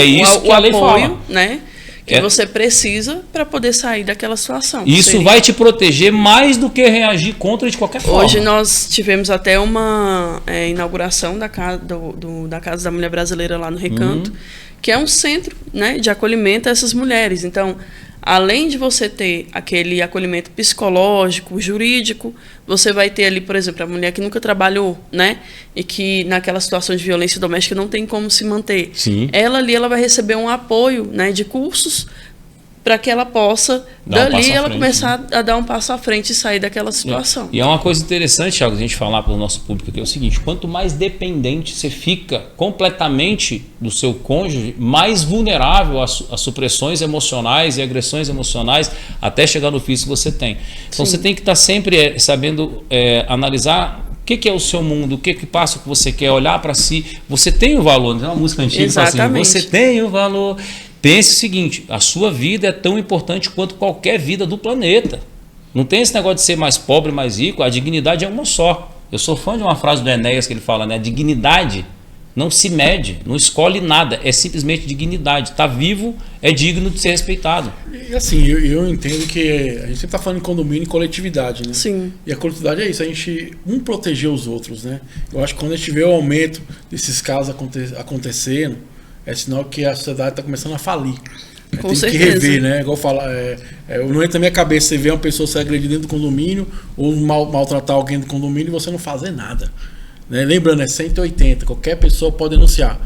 [SPEAKER 2] apoio, né, que você precisa para poder sair daquela situação.
[SPEAKER 3] Isso vai te proteger mais do que reagir contra de qualquer forma.
[SPEAKER 2] Hoje nós tivemos até uma inauguração da Casa da Mulher Brasileira lá no Recanto, que é um centro, né, de acolhimento a essas mulheres. Então, além de você ter aquele acolhimento psicológico, jurídico, você vai ter ali, por exemplo, a mulher que nunca trabalhou, né? E que naquela situação de violência doméstica não tem como se manter.
[SPEAKER 3] Sim.
[SPEAKER 2] Ela vai receber um apoio, né, de cursos para que ela possa, começar a dar um passo à frente e sair daquela situação.
[SPEAKER 3] E é uma coisa interessante, Thiago, a gente falar para o nosso público aqui, é o seguinte, quanto mais dependente você fica completamente do seu cônjuge, mais vulnerável às supressões emocionais e agressões emocionais até chegar no físico que você tem. Então você tem que estar sempre sabendo analisar o que é o seu mundo, o que passa, o que você quer, olhar para si. Você tem o valor, não é uma música antiga que fala assim, você tem o valor. Pense o seguinte, a sua vida é tão importante quanto qualquer vida do planeta. Não tem esse negócio de ser mais pobre, mais rico, a dignidade é uma só. Eu sou fã de uma frase do Enéas que ele fala, né? Dignidade não se mede, não escolhe nada, é simplesmente dignidade. Está vivo, é digno de ser respeitado.
[SPEAKER 1] E assim, eu entendo que a gente sempre está falando em condomínio e coletividade, né?
[SPEAKER 2] Sim.
[SPEAKER 1] E a coletividade é isso, a gente proteger os outros, né? Eu acho que quando a gente vê o aumento desses casos acontecendo, é sinal que a sociedade está começando a falir.
[SPEAKER 2] Com
[SPEAKER 1] tem que rever, né? Igual falar, não entra na minha cabeça você ver uma pessoa ser agredida dentro do condomínio ou maltratar alguém do condomínio e você não fazer nada. Né? Lembrando, é 180, qualquer pessoa pode denunciar.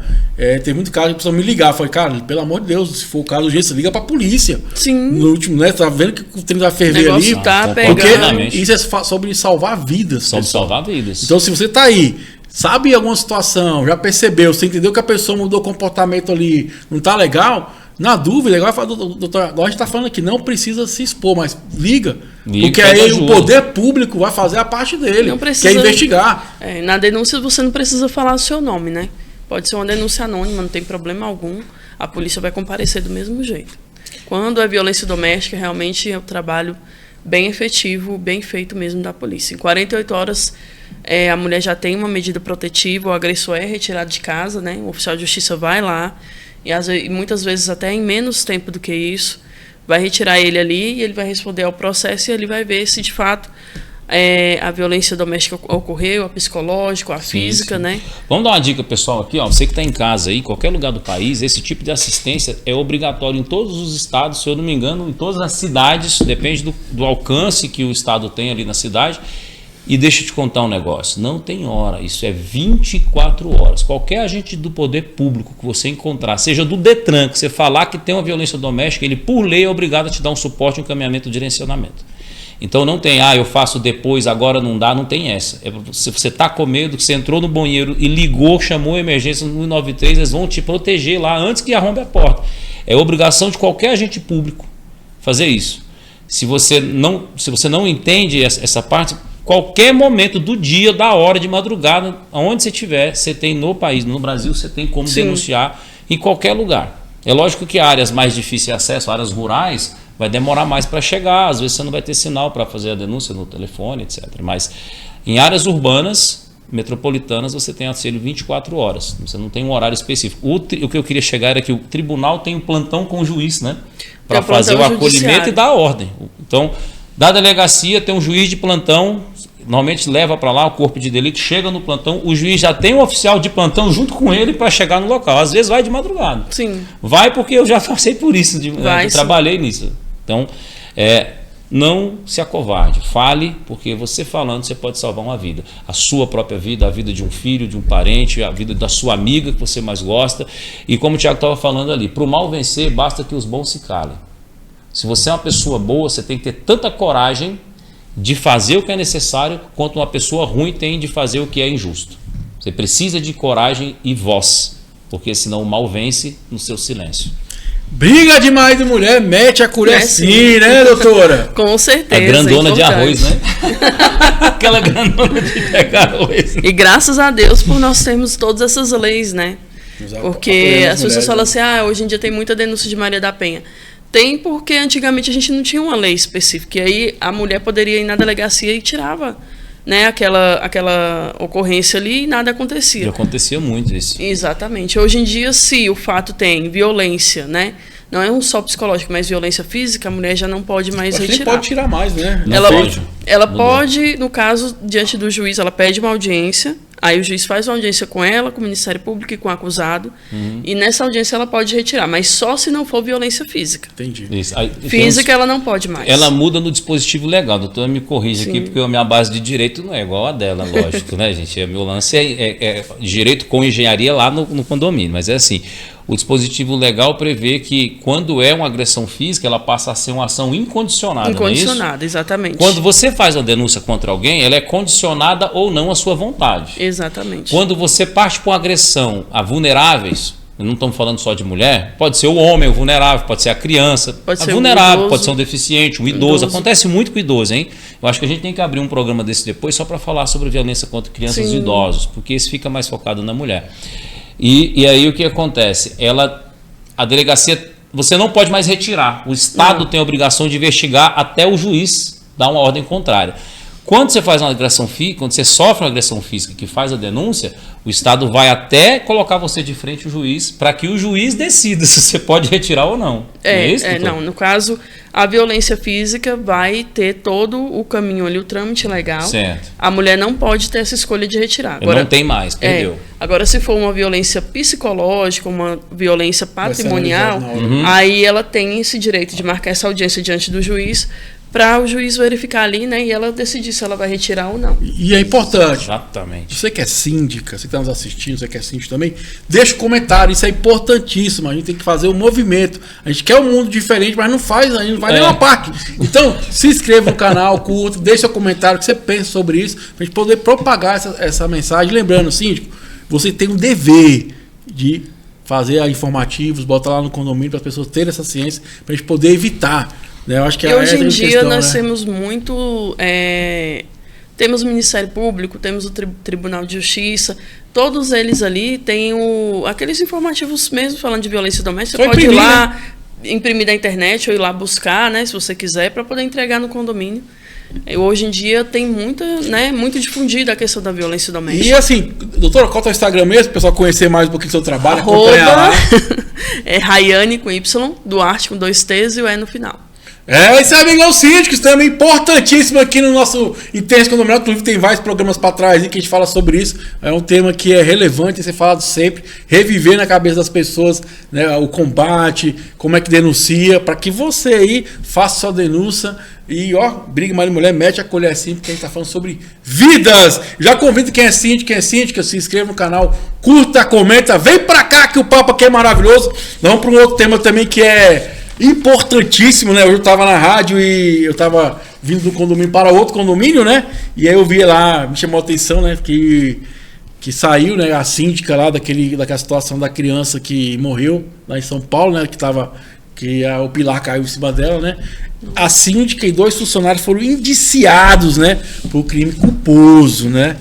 [SPEAKER 1] Tem muito caso que a pessoa me ligar, falei, cara, pelo amor de Deus, se for o caso de urgência, liga pra polícia.
[SPEAKER 2] Sim.
[SPEAKER 1] No último, né? Tá vendo que o trem vai ferver ali?
[SPEAKER 2] Tá
[SPEAKER 1] porque isso é sobre salvar vidas.
[SPEAKER 3] Sobre salvar vidas.
[SPEAKER 1] Então, se você tá aí, sabe alguma situação, já percebeu, você entendeu que a pessoa mudou o comportamento ali, não tá legal, na dúvida, agora doutor, agora a gente tá falando aqui, não precisa se expor, mas liga porque aí o poder público vai fazer a parte dele,
[SPEAKER 2] não precisa,
[SPEAKER 1] que é investigar.
[SPEAKER 2] Na denúncia você não precisa falar o seu nome, né? Pode ser uma denúncia anônima, não tem problema algum, a polícia vai comparecer do mesmo jeito. Quando é violência doméstica, realmente é um trabalho bem efetivo, bem feito mesmo da polícia. Em 48 horas, a mulher já tem uma medida protetiva, o agressor é retirado de casa, né? O oficial de justiça vai lá, e muitas vezes até em menos tempo do que isso, vai retirar ele ali e ele vai responder ao processo e ele vai ver se de fato a violência doméstica ocorreu, a psicológica, a física, né?
[SPEAKER 3] Vamos dar uma dica, pessoal, aqui, ó. Você que está em casa aí, qualquer lugar do país, esse tipo de assistência é obrigatório em todos os estados, se eu não me engano, em todas as cidades, depende do alcance que o estado tem ali na cidade. E deixa eu te contar um negócio, não tem hora, isso é 24 horas. Qualquer agente do poder público que você encontrar, seja do Detran, que você falar que tem uma violência doméstica, ele por lei é obrigado a te dar um suporte, um encaminhamento, um direcionamento. Então não tem, eu faço depois, agora não dá, não tem essa. Se você está com medo, que você entrou no banheiro e ligou, chamou a emergência no 193, eles vão te proteger lá antes que arrombe a porta. É obrigação de qualquer agente público fazer isso. Se você não entende essa parte, qualquer momento do dia, da hora, de madrugada, aonde você estiver, você tem no país, no Brasil, você tem como denunciar em qualquer lugar. É lógico que áreas mais difíceis de acesso, áreas rurais, vai demorar mais para chegar, às vezes você não vai ter sinal para fazer a denúncia no telefone, etc. Mas em áreas urbanas, metropolitanas, você tem auxílio 24 horas, você não tem um horário específico. O que eu queria chegar era que o tribunal tem um plantão com o juiz, né? Para fazer o acolhimento e dar a ordem. Então, da delegacia tem um juiz de plantão, normalmente leva para lá o corpo de delito, chega no plantão, o juiz já tem um oficial de plantão junto com ele para chegar no local. Às vezes vai de madrugada.
[SPEAKER 2] Sim.
[SPEAKER 3] Vai porque eu já passei por isso, eu trabalhei nisso. Então, não se acovarde, fale, porque você falando você pode salvar uma vida. A sua própria vida, a vida de um filho, de um parente, a vida da sua amiga que você mais gosta. E como o Tiago estava falando ali, para o mal vencer, basta que os bons se calem. Se você é uma pessoa boa, você tem que ter tanta coragem de fazer o que é necessário, quanto uma pessoa ruim tem de fazer o que é injusto. Você precisa de coragem e voz, porque senão o mal vence no seu silêncio.
[SPEAKER 1] Briga de marido e mulher, mete a colher sim, né, doutora?
[SPEAKER 2] Com certeza.
[SPEAKER 3] A grandona de arroz, né? Aquela grandona de pegar arroz.
[SPEAKER 2] E graças a Deus por nós termos todas essas leis, né? Porque as pessoas falam assim, hoje em dia tem muita denúncia de Maria da Penha. Tem porque antigamente a gente não tinha uma lei específica. E aí a mulher poderia ir na delegacia e tirava, né, aquela ocorrência ali e nada acontecia.
[SPEAKER 3] E acontecia muito isso.
[SPEAKER 2] Exatamente. Hoje em dia, se o fato tem violência, né? Não é um só psicológico, mas violência física, a mulher já não pode mais retirar.
[SPEAKER 1] Nem pode tirar mais, né?
[SPEAKER 2] Ela pode, no caso, diante do juiz, ela pede uma audiência, aí o juiz faz uma audiência com ela, com o Ministério Público e com o acusado, e nessa audiência ela pode retirar, mas só se não for violência física.
[SPEAKER 1] Entendi.
[SPEAKER 3] Isso. Aí,
[SPEAKER 2] física ela não pode mais.
[SPEAKER 3] Ela muda no dispositivo legal, doutora me corrige aqui, porque a minha base de direito não é igual a dela, lógico, né, gente? Meu lance é direito com engenharia lá no condomínio, mas é assim. O dispositivo legal prevê que quando é uma agressão física, ela passa a ser uma ação incondicionada.
[SPEAKER 2] Incondicionada,
[SPEAKER 3] não é isso?
[SPEAKER 2] Exatamente.
[SPEAKER 3] Quando você faz uma denúncia contra alguém, ela é condicionada ou não à sua vontade.
[SPEAKER 2] Exatamente.
[SPEAKER 3] Quando você parte para uma agressão a vulneráveis, não estamos falando só de mulher, pode ser o homem, o vulnerável, pode ser a criança,
[SPEAKER 2] pode ser
[SPEAKER 3] vulnerável,
[SPEAKER 2] idoso,
[SPEAKER 3] pode ser um deficiente, um idoso. Acontece muito com idoso, hein? Eu acho que a gente tem que abrir um programa desse depois só para falar sobre violência contra crianças e idosos, porque esse fica mais focado na mulher. E aí o que acontece? A delegacia, você não pode mais retirar. O Estado tem a obrigação de investigar até o juiz dar uma ordem contrária. Quando você faz uma agressão física, quando você sofre uma agressão física que faz a denúncia, o Estado vai até colocar você de frente ao juiz para que o juiz decida se você pode retirar ou não.
[SPEAKER 2] Não, no caso, a violência física vai ter todo o caminho ali, o trâmite legal.
[SPEAKER 3] Certo.
[SPEAKER 2] A mulher não pode ter essa escolha de retirar.
[SPEAKER 3] Agora, não tem mais, perdeu.
[SPEAKER 2] Agora, se for uma violência psicológica, uma violência patrimonial, aí ela tem esse direito de marcar essa audiência diante do juiz para o juiz verificar ali, né, e ela decidir se ela vai retirar ou não.
[SPEAKER 1] E é importante.
[SPEAKER 3] Exatamente.
[SPEAKER 1] Você que é síndica, você que está nos assistindo, você que é síndico também, deixa um comentário, isso é importantíssimo. A gente tem que fazer um movimento. A gente quer um mundo diferente, mas não faz, a gente não vai nenhuma parte. Então, se inscreva no canal, curta, deixa seu comentário, o que você pensa sobre isso, para a gente poder propagar essa mensagem. Lembrando, síndico, você tem um dever de fazer informativos, botar lá no condomínio para as pessoas terem essa ciência, para a gente poder evitar. Eu acho que
[SPEAKER 2] hoje em dia
[SPEAKER 1] questão,
[SPEAKER 2] nós
[SPEAKER 1] né?
[SPEAKER 2] temos muito... temos o Ministério Público, temos o Tribunal de Justiça, todos eles ali têm aqueles informativos mesmo falando de violência doméstica. Você pode ir lá, imprimir da internet ou ir lá buscar, né, se você quiser, para poder entregar no condomínio. Hoje em dia tem muito difundida a questão da violência doméstica.
[SPEAKER 1] E assim, doutora, qual é o Instagram mesmo, para o pessoal conhecer mais um pouquinho do seu trabalho,
[SPEAKER 2] acompanhar lá. É Rayane com Y, Duarte com 2 T's e o E no final.
[SPEAKER 1] Esse é amigão síndico, isso também é importantíssimo aqui no nosso Intenso Condominial. Inclusive tem vários programas para trás aí que a gente fala sobre isso. É um tema que é relevante a ser falado sempre, reviver na cabeça das pessoas, né, o combate, como é que denuncia, para que você aí faça sua denúncia e briga marido e mulher, mete a colher assim, porque a gente está falando sobre vidas. Já convido quem é síndica, se inscreva no canal, curta, comenta, vem para cá que o papo aqui é maravilhoso. Vamos para um outro tema também que é importantíssimo, né? Hoje eu estava na rádio e eu estava vindo do condomínio para outro condomínio, né? E aí eu vi lá, me chamou a atenção, né? Que saiu, né? A síndica lá daquela situação da criança que morreu lá em São Paulo, né? O pilar caiu em cima dela, né? A síndica e 2 funcionários foram indiciados, né? Por crime culposo, né?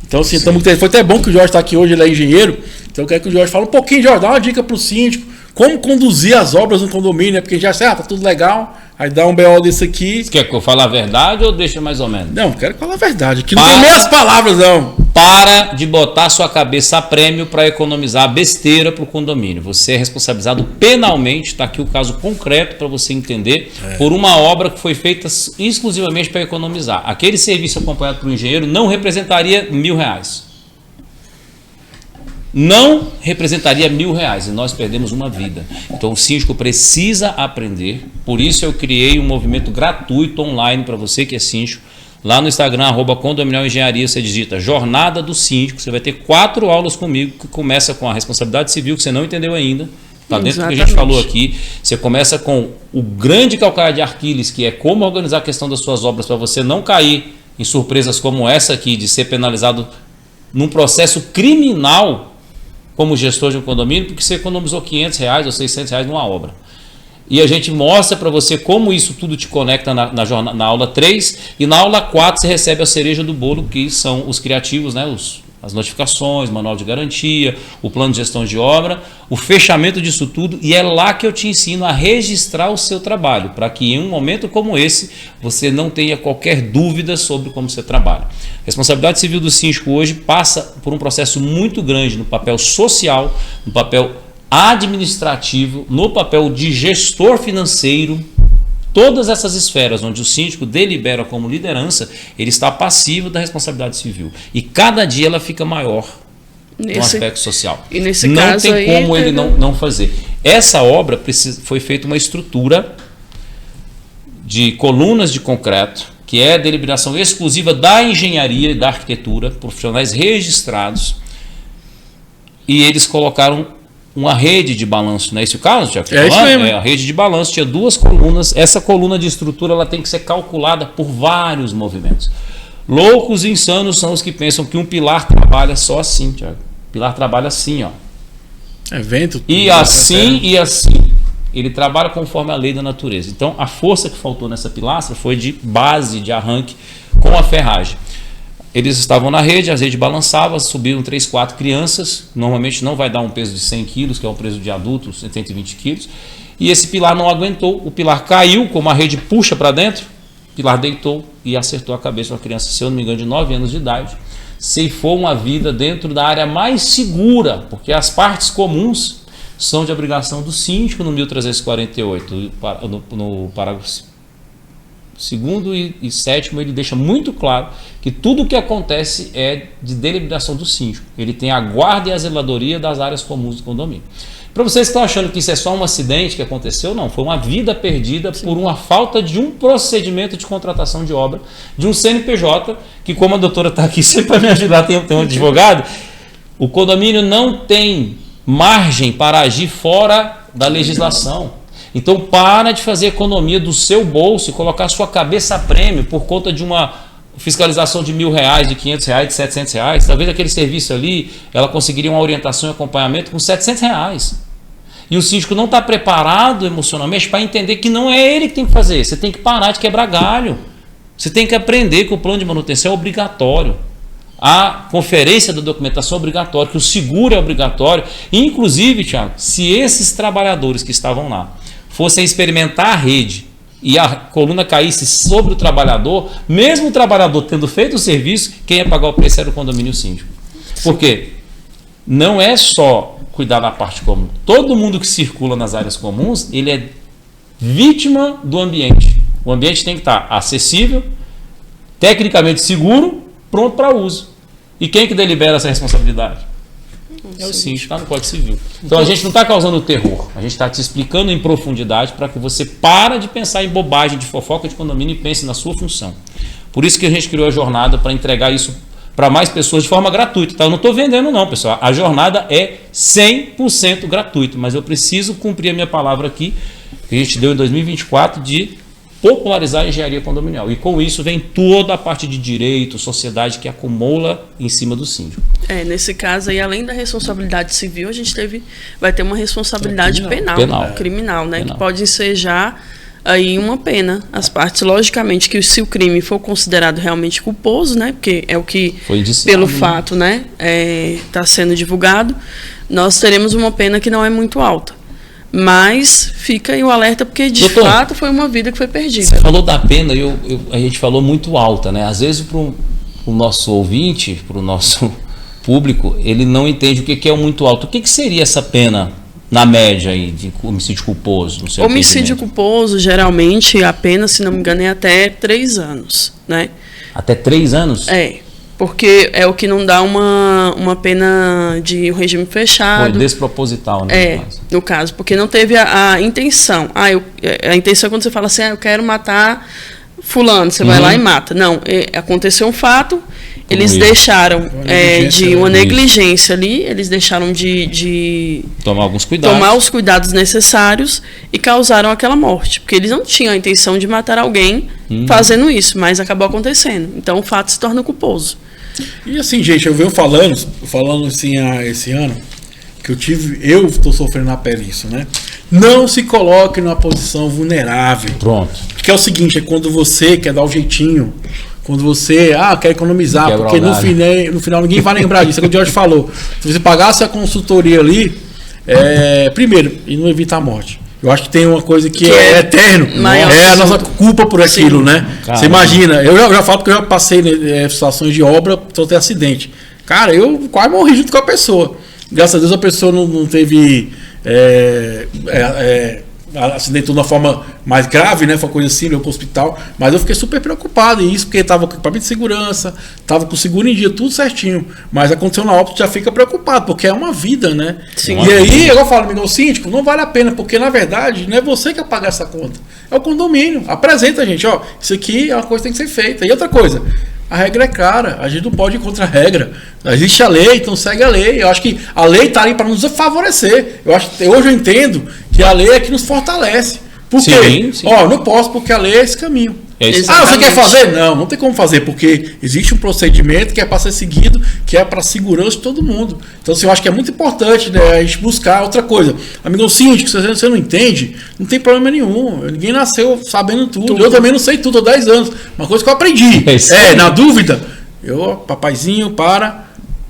[SPEAKER 1] Então, assim, foi até bom que o Jorge está aqui hoje, ele é engenheiro. Então eu quero que o Jorge fale um pouquinho, Jorge, dá uma dica para o síndico. Como conduzir as obras no condomínio, né? Porque já tá tudo legal, aí dá um BO desse aqui.
[SPEAKER 3] Você quer que eu fale a verdade ou deixa mais ou menos?
[SPEAKER 1] Não, quero falar a verdade. Aqui não tem meias palavras, não.
[SPEAKER 3] Para de botar sua cabeça a prêmio para economizar besteira para o condomínio. Você é responsabilizado penalmente, está aqui o caso concreto para você entender, por uma obra que foi feita exclusivamente para economizar. Aquele serviço acompanhado por um engenheiro não representaria R$1.000. Não representaria R$1.000 e nós perdemos uma vida. Então o síndico precisa aprender. Por isso eu criei um movimento gratuito online para você que é síndico. Lá no Instagram, @Condominial Engenharia, você digita Jornada do Síndico. Você vai ter 4 aulas comigo, que começa com a responsabilidade civil, que você não entendeu ainda. Está dentro do que a gente falou aqui. Você começa com o grande calcanhar de Aquiles, que é como organizar a questão das suas obras para você não cair em surpresas como essa aqui, de ser penalizado num processo criminal como gestor de um condomínio, porque você economizou R$500 ou R$600 numa obra. E a gente mostra para você como isso tudo te conecta na aula 3, e na aula 4 você recebe a cereja do bolo, que são os criativos, né? As notificações, manual de garantia, o plano de gestão de obra, o fechamento disso tudo, e é lá que eu te ensino a registrar o seu trabalho, para que em um momento como esse você não tenha qualquer dúvida sobre como você trabalha. A responsabilidade civil do síndico hoje passa por um processo muito grande no papel social, no papel administrativo, no papel de gestor financeiro. Todas essas esferas onde o síndico delibera como liderança, ele está passivo da responsabilidade civil. E cada dia ela fica maior no aspecto social.
[SPEAKER 2] E nesse
[SPEAKER 3] não
[SPEAKER 2] caso
[SPEAKER 3] tem
[SPEAKER 2] aí,
[SPEAKER 3] como ele não fazer. Essa obra foi feita uma estrutura de colunas de concreto, que é deliberação exclusiva da engenharia e da arquitetura, profissionais registrados, e eles colocaram uma rede de balanço, não é esse o caso, Tiago?
[SPEAKER 1] É isso mesmo.
[SPEAKER 3] A rede de balanço tinha 2 colunas. Essa coluna de estrutura ela tem que ser calculada por vários movimentos. Loucos e insanos são os que pensam que um pilar trabalha só assim, Tiago. O pilar trabalha assim, ó.
[SPEAKER 1] É vento.
[SPEAKER 3] E assim e assim. Ele trabalha conforme a lei da natureza. Então, a força que faltou nessa pilastra foi de base, de arranque, com a ferragem. Eles estavam na rede, a rede balançava, subiram 3, 4 crianças, normalmente não vai dar um peso de 100 quilos, que é um peso de adulto, 120 quilos, e esse pilar não aguentou, o pilar caiu, como a rede puxa para dentro, o pilar deitou e acertou a cabeça de uma criança, se eu não me engano, de 9 anos de idade, ceifou uma vida dentro da área mais segura, porque as partes comuns são de obrigação do síndico no 1348, no parágrafo 2º e 7º, ele deixa muito claro que tudo o que acontece é de deliberação do síndico. Ele tem a guarda e a zeladoria das áreas comuns do condomínio. Para vocês que estão achando que isso é só um acidente que aconteceu, não, foi uma vida perdida por uma falta de um procedimento de contratação de obra, de um CNPJ, que como a doutora está aqui sempre para me ajudar, tem um advogado, o condomínio não tem margem para agir fora da legislação. Então para de fazer economia do seu bolso e colocar sua cabeça a prêmio por conta de uma fiscalização de R$1.000, de R$500, de R$700. Talvez aquele serviço ali, ela conseguiria uma orientação e acompanhamento com R$700. E o síndico não está preparado emocionalmente para entender que não é ele que tem que fazer. Você tem que parar de quebrar galho. Você tem que aprender que o plano de manutenção é obrigatório. A conferência da documentação é obrigatória, que o seguro é obrigatório. Inclusive, Thiago, se esses trabalhadores que estavam lá fossem experimentar a rede e a coluna caísse sobre o trabalhador, mesmo o trabalhador tendo feito o serviço, quem ia pagar o preço era o condomínio síndico. Por quê? Não é só cuidar da parte comum. Todo mundo que circula nas áreas comuns, ele é vítima do ambiente. O ambiente tem que estar acessível, tecnicamente seguro, pronto para uso. E quem que delibera essa responsabilidade? É o síndico, está no Código Civil. Então a gente não está causando terror, a gente está te explicando em profundidade para que você para de pensar em bobagem, de fofoca de condomínio e pense na sua função. Por isso que a gente criou a jornada para entregar isso para mais pessoas de forma gratuita. Tá? Eu não estou vendendo não, pessoal. A jornada é 100% gratuita, mas eu preciso cumprir a minha palavra aqui, que a gente deu em 2024, de popularizar a engenharia condominial. E com isso vem toda a parte de direito, sociedade que acumula em cima do síndico.
[SPEAKER 2] Nesse caso aí, além da responsabilidade civil, a gente vai ter uma responsabilidade criminal, né? Penal. Que pode ensejar aí uma pena. As partes, logicamente, que se o crime for considerado realmente culposo, né? Porque é o que, pelo fato, né, está sendo divulgado, nós teremos uma pena que não é muito alta. Mas fica aí o alerta, porque de fato foi uma vida que foi perdida.
[SPEAKER 3] Você falou da pena e a gente falou muito alta, né? Às vezes para o nosso ouvinte, para o nosso público, ele não entende o que é o muito alto. O que seria essa pena na média aí de homicídio culposo? No seu
[SPEAKER 2] homicídio culposo, geralmente, a pena, se não me engano, é até 3 anos, né?
[SPEAKER 3] Até 3 anos?
[SPEAKER 2] Porque é o que não dá uma pena de regime fechado.
[SPEAKER 3] Foi desproposital, né?
[SPEAKER 2] No caso, porque não teve a intenção. A intenção é quando você fala assim, eu quero matar fulano, você vai lá e mata. Não, aconteceu um fato, eles deixaram de uma negligência ali, eles deixaram de
[SPEAKER 3] tomar alguns cuidados.
[SPEAKER 2] Tomar os cuidados necessários e causaram aquela morte. Porque eles não tinham a intenção de matar alguém fazendo isso, mas acabou acontecendo. Então o fato se torna culposo.
[SPEAKER 1] E assim, gente, eu venho falando assim esse ano, que eu estou sofrendo na pele isso, né? Não se coloque numa posição vulnerável.
[SPEAKER 3] Pronto.
[SPEAKER 1] Porque é o seguinte, é quando você quer dar o jeitinho, quando você quer economizar, porque no final ninguém vai lembrar disso, é o que o Jorge falou. Se você pagasse a consultoria ali, primeiro, e não evita a morte. Eu acho que tem uma coisa que é eterno, é a nossa culpa por aquilo, né? Caramba. Você imagina, eu já falo porque eu já passei situações de obra, só ter acidente. Cara, eu quase morri junto com a pessoa. Graças a Deus a pessoa não teve acidentou de uma forma mais grave, né? Foi uma coisa assim, veio para o hospital. Mas eu fiquei super preocupado em isso, porque estava com equipamento de segurança, estava com o seguro em dia, tudo certinho. Mas aconteceu na óbito, já fica preocupado, porque é uma vida, né?
[SPEAKER 2] Sim.
[SPEAKER 1] E aí, eu falo, amigo síndico, não vale a pena, porque na verdade não é você que vai pagar essa conta. É o condomínio. Apresenta, gente, isso aqui é uma coisa que tem que ser feita. E outra coisa, a regra é clara, a gente não pode ir contra a regra. Existe a lei, então segue a lei. Eu acho que a lei está ali para nos favorecer. Hoje eu entendo que a lei é que nos fortalece. Por quê? Não posso, porque a lei é esse caminho. Você quer fazer? Não tem como fazer, porque existe um procedimento que é para ser seguido, que é para a segurança de todo mundo. Então, assim, eu acho que é muito importante, né, a gente buscar outra coisa. Amigo síndico, se você não entende, não tem problema nenhum. Ninguém nasceu sabendo tudo. Eu também não sei tudo há 10 anos. Uma coisa que eu aprendi. Na dúvida, papaizinho,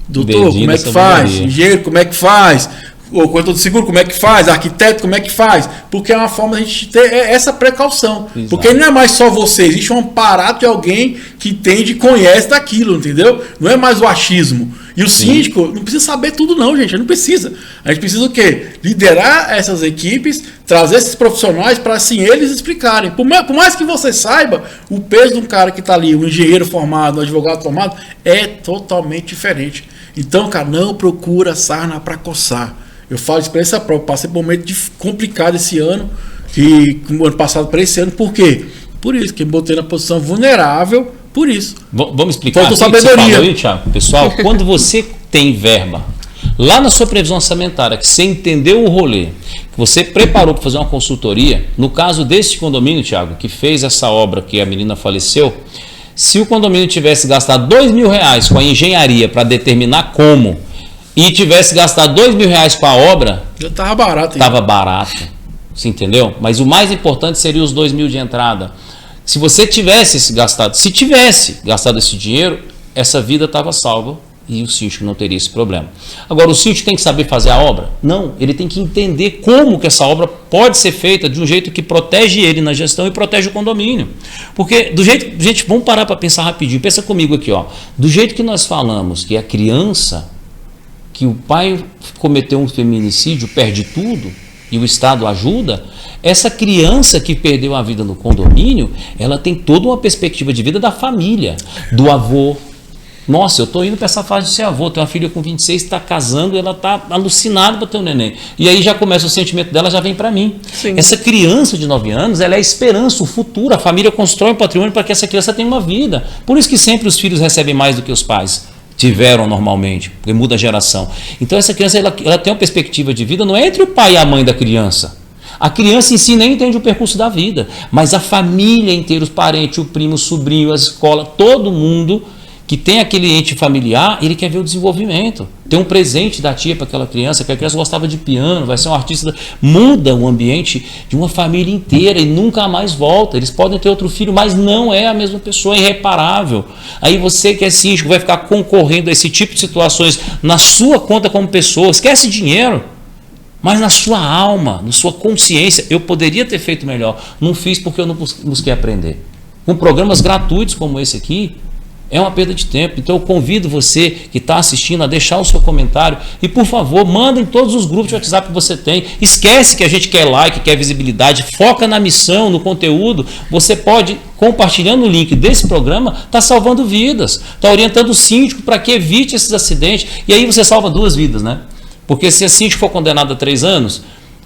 [SPEAKER 1] doutor, como é que faz? Engenheiro, como é que faz? O corretor de seguro, como é que faz? Arquiteto, como é que faz? Porque é uma forma de a gente ter essa precaução. Exato. Porque não é mais só você, existe um aparato de alguém que entende e conhece daquilo, entendeu? Não é mais o achismo. E o síndico não precisa saber tudo não, gente, não precisa. A gente precisa o quê? Liderar essas equipes, trazer esses profissionais para assim eles explicarem. Por mais que você saiba, o peso de um cara que está ali, um engenheiro formado, um advogado formado, é totalmente diferente. Então, cara, não procura sarna para coçar. Eu falo de experiência própria, passei por um momento complicado esse ano, e no ano passado para esse ano, por quê? Por isso, que me botei na posição vulnerável, por isso.
[SPEAKER 3] Vamos explicar
[SPEAKER 1] Faltou
[SPEAKER 3] aqui o que você
[SPEAKER 1] sabedoria.
[SPEAKER 3] falou aí, Thiago. Pessoal, quando você tem verba, lá na sua previsão orçamentária, que você entendeu o rolê, que você preparou para fazer uma consultoria, no caso desse condomínio, Thiago, que fez essa obra que a menina faleceu, se o condomínio tivesse gastado R$2.000 com a engenharia para determinar como, e tivesse gastado R$2.000 com a obra,
[SPEAKER 1] Já estava barato.
[SPEAKER 3] estava barato. Você entendeu? Mas o mais importante seria os 2.000 de entrada. Se você tivesse gastado esse dinheiro, essa vida estava salva e o síndico não teria esse problema. Agora, o síndico tem que saber fazer a obra? Não, ele tem que entender como que essa obra pode ser feita de um jeito que protege ele na gestão e protege o condomínio. Porque do jeito, gente, vamos parar para pensar rapidinho. Pensa comigo aqui, ó. Do jeito que nós falamos que a criança, que o pai cometeu um feminicídio, perde tudo, e o Estado ajuda, essa criança que perdeu a vida no condomínio, ela tem toda uma perspectiva de vida da família, do avô. Nossa, eu estou indo para essa fase de ser avô, tenho uma filha com 26, está casando, ela está alucinada para ter um neném. E aí já começa o sentimento dela, já vem para mim.
[SPEAKER 2] Sim.
[SPEAKER 3] Essa criança de 9 anos, ela é a esperança, o futuro, a família constrói um patrimônio para que essa criança tenha uma vida. Por isso que sempre os filhos recebem mais do que os pais tiveram normalmente, porque muda a geração. Então essa criança ela tem uma perspectiva de vida, não é entre o pai e a mãe da criança. A criança em si nem entende o percurso da vida, mas a família inteira, os parentes, o primo, o sobrinho, a escola, todo mundo que tem aquele ente familiar, ele quer ver o desenvolvimento. Tem um presente da tia para aquela criança, que a criança gostava de piano, vai ser um artista, muda o ambiente de uma família inteira e nunca mais volta. Eles podem ter outro filho, mas não é a mesma pessoa, é irreparável. Aí você que é síndico vai ficar concorrendo a esse tipo de situações na sua conta como pessoa, esquece dinheiro, mas na sua alma, na sua consciência. Eu poderia ter feito melhor, não fiz porque eu não busquei aprender. Com programas gratuitos como esse aqui, é uma perda de tempo. Então eu convido você que está assistindo a deixar o seu comentário e, por favor, manda em todos os grupos de WhatsApp que você tem. Esquece que a gente quer like, quer visibilidade, foca na missão, no conteúdo. Você pode, compartilhando o link desse programa, estar salvando vidas, está orientando o síndico para que evite esses acidentes. E aí você salva 2 vidas, né? Porque se a síndico for condenado a 3 anos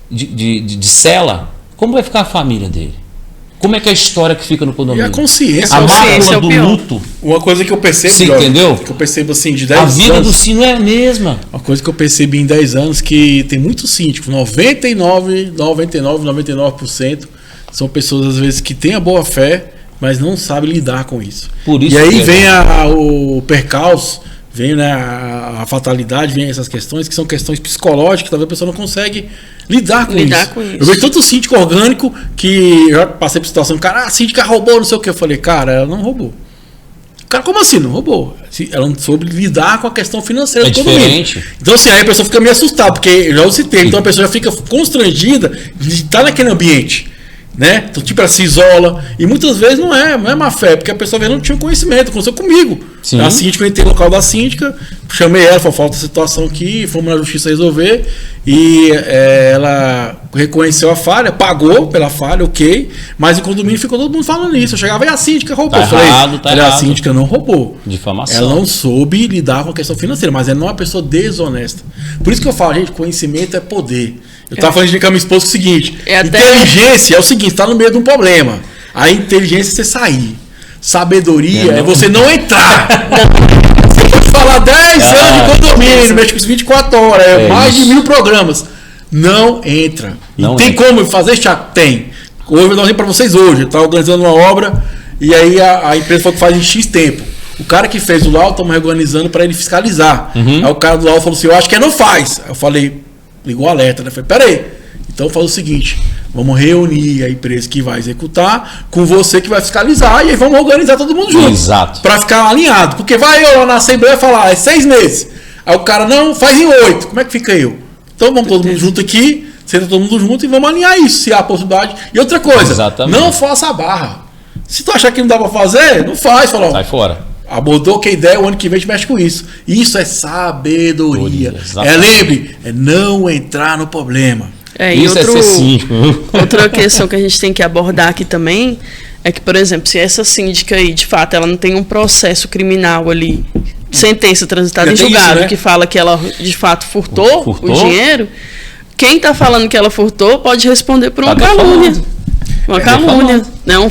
[SPEAKER 3] de cela, como vai ficar a família dele? Como é que é a história que fica no condomínio?
[SPEAKER 1] E a consciência.
[SPEAKER 3] A mácula
[SPEAKER 2] é o
[SPEAKER 3] do
[SPEAKER 2] pior.
[SPEAKER 3] luto.
[SPEAKER 1] Uma coisa que eu percebo,
[SPEAKER 3] Você entendeu?
[SPEAKER 1] Que eu percebo assim de 10
[SPEAKER 3] A
[SPEAKER 1] anos.
[SPEAKER 3] vida do síndico é a mesma.
[SPEAKER 1] Uma coisa que eu percebi em 10 anos, que tem muitos síndicos, 99% são pessoas às vezes que têm a boa fé, mas não sabem lidar com isso.
[SPEAKER 3] Por isso
[SPEAKER 1] e aí
[SPEAKER 3] que
[SPEAKER 1] vem o percalço, vem, né, a fatalidade, vem essas questões que são questões psicológicas, talvez a pessoa não consegue lidar com isso. Eu vejo tanto síndico orgânico que eu já passei por situação, cara, a síndica roubou, não sei o que. Eu falei, cara, ela não roubou. Cara, como assim? Não roubou. Ela não soube lidar com a questão financeira
[SPEAKER 3] É
[SPEAKER 1] do condomínio.
[SPEAKER 3] diferente.
[SPEAKER 1] Então, assim, aí a pessoa fica meio assustada, porque eu já o citei, então a pessoa já fica constrangida de estar naquele ambiente. Né? Então, tipo, ela se isola. E muitas vezes não é má fé, porque a pessoa não tinha conhecimento, aconteceu comigo.
[SPEAKER 3] Sim.
[SPEAKER 1] A síndica, eu entrei no local da síndica, chamei ela, falou, falta situação aqui, fomos na justiça resolver. E ela reconheceu a falha, pagou pela falha, ok. Mas o condomínio ficou todo mundo falando isso. Eu chegava e a síndica roubou.
[SPEAKER 3] Tá errado, tá
[SPEAKER 1] a
[SPEAKER 3] errado.
[SPEAKER 1] síndica não roubou.
[SPEAKER 3] Difamação.
[SPEAKER 1] Ela não soube lidar com a questão financeira, mas ela não é uma pessoa desonesta. Por isso que eu falo, gente, conhecimento é poder. Eu estava falando com a minha esposa o seguinte: inteligência é o seguinte, está no meio de um problema. A inteligência é você sair. Sabedoria é você não entrar. Você pode falar 10 anos de condomínio, mexe com 24 horas, mais de 1000 programas. Não entra.
[SPEAKER 3] Não
[SPEAKER 1] tem
[SPEAKER 3] entra. como
[SPEAKER 1] fazer, Thiago? Tem. Hoje eu vou dar um exemplo para vocês hoje. Eu estava organizando uma obra e aí a empresa falou que faz em X tempo. O cara que fez o laudo, estamos reorganizando para ele fiscalizar. Aí o cara do laudo falou assim, eu acho que não faz. Aí eu falei, ligou o alerta, né? Eu falei, peraí. Então faz o seguinte, vamos reunir a empresa que vai executar com você que vai fiscalizar e aí vamos organizar todo mundo junto.
[SPEAKER 3] Exato.
[SPEAKER 1] Para ficar alinhado. Porque vai eu lá na Assembleia falar, é 6 meses. Aí o cara, não, faz em 8. Como é que fica eu? Então vamos todo mundo junto aqui, senta todo mundo junto e vamos alinhar isso, se há possibilidade. E outra coisa,
[SPEAKER 3] Exatamente.
[SPEAKER 1] não faça a barra. Se tu achar que não dá para fazer, não faz. Fala, ó,
[SPEAKER 3] Sai fora.
[SPEAKER 1] abordou que a ideia, o ano que vem a gente mexe com isso. Isso é sabedoria.
[SPEAKER 3] Exatamente.
[SPEAKER 1] Lembre, é não entrar no problema.
[SPEAKER 3] Isso é ser síndico.
[SPEAKER 2] Outra questão que a gente tem que abordar aqui também é que, por exemplo, se essa síndica aí, de fato, ela não tem um processo criminal ali sentença transitada em julgado, que fala que ela de fato furtou o dinheiro, quem está falando que ela furtou pode responder por uma calúnia. Uma calúnia. Não,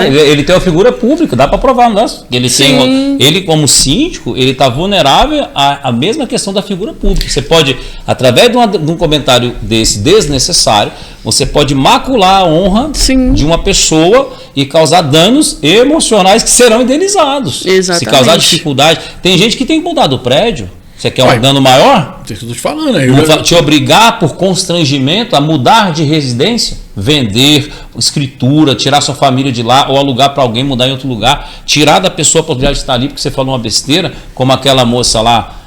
[SPEAKER 3] ele tem uma figura pública, dá para provar, não é? Ele como síndico, ele está vulnerável à mesma questão da figura pública. Você pode, através de um comentário desse desnecessário, você pode macular a honra de uma pessoa e causar danos emocionais que serão indenizados.
[SPEAKER 2] Exatamente.
[SPEAKER 3] Se causar dificuldade. Tem gente que tem que mudar do prédio. Você quer um dano maior?
[SPEAKER 1] Isso que eu tô te falando aí.
[SPEAKER 3] Te obrigar por constrangimento a mudar de residência, vender, escritura, tirar sua família de lá ou alugar para alguém, mudar em outro lugar, tirar da pessoa a possibilidade de estar ali porque você falou uma besteira, como aquela moça lá,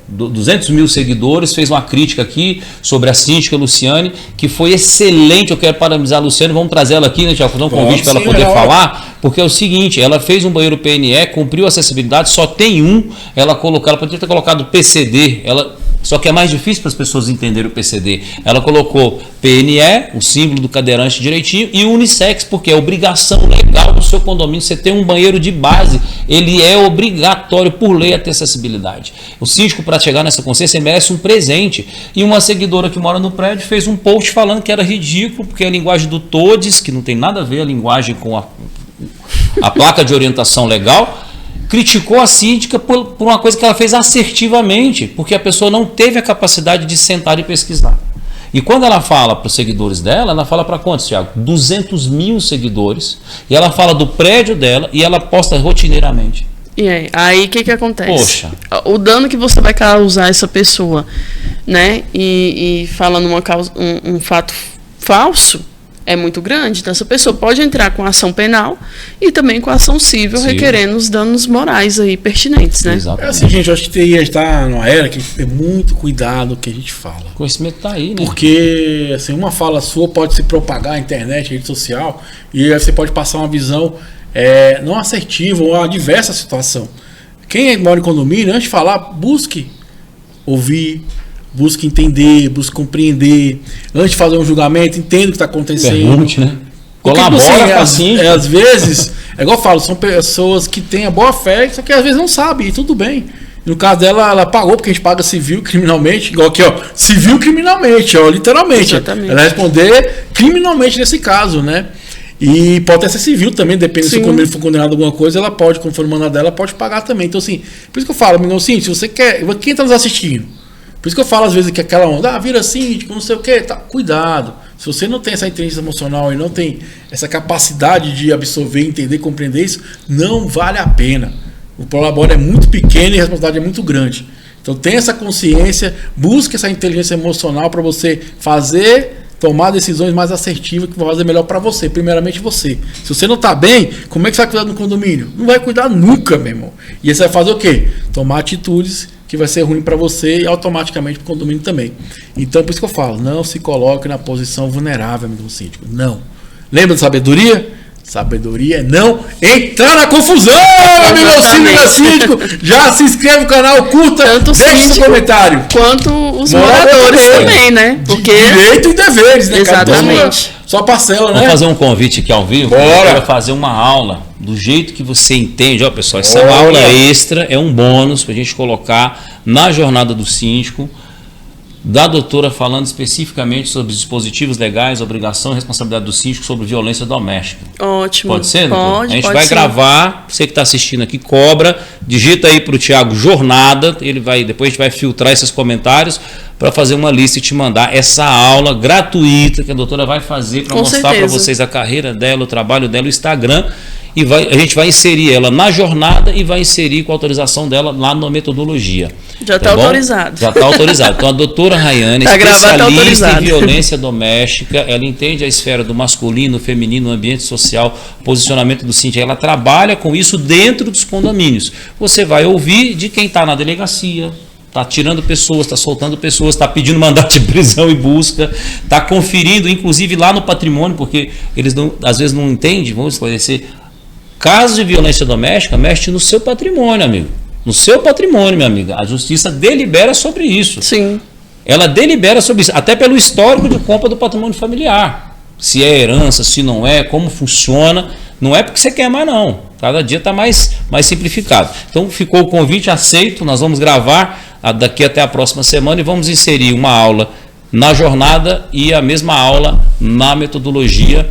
[SPEAKER 3] 200 mil seguidores, fez uma crítica aqui sobre a síndica Luciane, que foi excelente. Eu quero parabenizar a Luciane, vamos trazer ela aqui, né, Tiago? Fazer um convite para ela poder falar, porque é o seguinte, ela fez um banheiro PNE, cumpriu a acessibilidade, só tem um, ela poderia ter colocado PCD, só que é mais difícil para as pessoas entenderem o PCD. Ela colocou PNE, o símbolo do cadeirante direitinho, e unissex, porque é obrigação legal do seu condomínio você ter um banheiro de base. Ele é obrigatório por lei a ter acessibilidade. O síndico, para chegar nessa consciência, merece um presente. E uma seguidora que mora no prédio fez um post falando que era ridículo, porque a linguagem do TODES, que não tem nada a ver a linguagem com a placa de orientação legal, criticou a síndica por uma coisa que ela fez assertivamente, porque a pessoa não teve a capacidade de sentar e pesquisar. E quando ela fala para os seguidores dela, ela fala para quantos, Tiago? 200 mil seguidores. E ela fala do prédio dela e ela posta rotineiramente.
[SPEAKER 2] E aí o que acontece?
[SPEAKER 3] Poxa.
[SPEAKER 2] O dano que você vai causar a essa pessoa, né? E falando um fato falso, é muito grande. Então, essa pessoa pode entrar com ação penal e também com ação civil, requerendo os danos morais aí pertinentes, né?
[SPEAKER 3] Exatamente.
[SPEAKER 1] É assim, gente, eu acho que a gente está numa era que tem que ter muito cuidado com o que a gente fala.
[SPEAKER 3] O conhecimento está aí, né?
[SPEAKER 1] Porque, assim, uma fala sua pode se propagar na internet, rede social, e aí você pode passar uma visão não assertiva ou adversa à situação. Quem mora em condomínio, antes de falar, busque ouvir, busque entender, busque compreender. Antes de fazer um julgamento, entenda o que está acontecendo.
[SPEAKER 3] Pergunte, né?
[SPEAKER 1] Colabora com a síndica. Às vezes, é igual eu falo, são pessoas que têm a boa fé, só que às vezes não sabem, e tudo bem. No caso dela, ela pagou, porque a gente paga civil criminalmente, igual aqui, ó, civil criminalmente, ó, literalmente.
[SPEAKER 2] Exatamente.
[SPEAKER 1] Ela vai responder criminalmente nesse caso, né? E pode até ser civil também, depende se o condomínio for condenado a alguma coisa, ela pode, conforme o mandado dela, pode pagar também. Então, assim, por isso que eu falo, menino, assim, se você quer, quem está nos assistindo? Por isso que eu falo às vezes que aquela onda, vira síndico, não sei o que, tá, cuidado. Se você não tem essa inteligência emocional e não tem essa capacidade de absorver, entender, compreender isso, não vale a pena. O prolabore é muito pequeno e a responsabilidade é muito grande. Então tenha essa consciência, busque essa inteligência emocional para você tomar decisões mais assertivas que vão fazer melhor para você, primeiramente você. Se você não está bem, como é que você vai cuidar do condomínio? Não vai cuidar nunca, meu irmão. E aí você vai fazer o quê? Tomar atitudes que vai ser ruim para você e automaticamente para o condomínio também. Então, por isso que eu falo, não se coloque na posição vulnerável, amigo síndico. Não. Lembra de sabedoria? Sabedoria é não entrar na confusão, amigo síndico. Já se inscreve no canal, curta, deixe seu comentário.
[SPEAKER 2] Quanto os moradores também, né?
[SPEAKER 1] Porque direito e deveres, né?
[SPEAKER 2] Exatamente.
[SPEAKER 1] Só parcela, né?
[SPEAKER 3] Vamos fazer um convite aqui ao vivo.
[SPEAKER 1] Bora.
[SPEAKER 3] Eu quero fazer uma aula do jeito que você entende. Ó, pessoal, essa é uma aula extra, é um bônus para a gente colocar na jornada do síndico, da doutora falando especificamente sobre dispositivos legais, obrigação e responsabilidade do síndico sobre violência doméstica.
[SPEAKER 2] Ótimo.
[SPEAKER 3] Pode ser, doutora?
[SPEAKER 2] Pode,
[SPEAKER 3] a gente
[SPEAKER 2] pode
[SPEAKER 3] vai
[SPEAKER 2] ser.
[SPEAKER 3] gravar, você que está assistindo aqui, cobra, digita aí para o Tiago Jornada, depois a gente vai filtrar esses comentários para fazer uma lista e te mandar essa aula gratuita que a doutora vai fazer para mostrar para vocês a carreira dela, o trabalho dela, o Instagram. E a gente vai inserir ela na jornada e vai inserir com a autorização dela lá na metodologia.
[SPEAKER 2] Já está autorizado.
[SPEAKER 3] Já está autorizado. Então a doutora Rayane, especialista em violência doméstica, ela entende a esfera do masculino, feminino, ambiente social, posicionamento do síndico. Ela trabalha com isso dentro dos condomínios. Você vai ouvir de quem está na delegacia, está tirando pessoas, está soltando pessoas, está pedindo mandato de prisão e busca, está conferindo, inclusive lá no patrimônio, porque eles às vezes não entendem, vamos esclarecer. Caso de violência doméstica, mexe no seu patrimônio, amigo. No seu patrimônio, minha amiga. A justiça delibera sobre isso.
[SPEAKER 2] Sim.
[SPEAKER 3] Ela delibera sobre isso, até pelo histórico de compra do patrimônio familiar. Se é herança, se não é, como funciona. Não é porque você quer mais, não. Cada dia está mais simplificado. Então ficou o convite aceito, nós vamos gravar daqui até a próxima semana e vamos inserir uma aula na jornada e a mesma aula na metodologia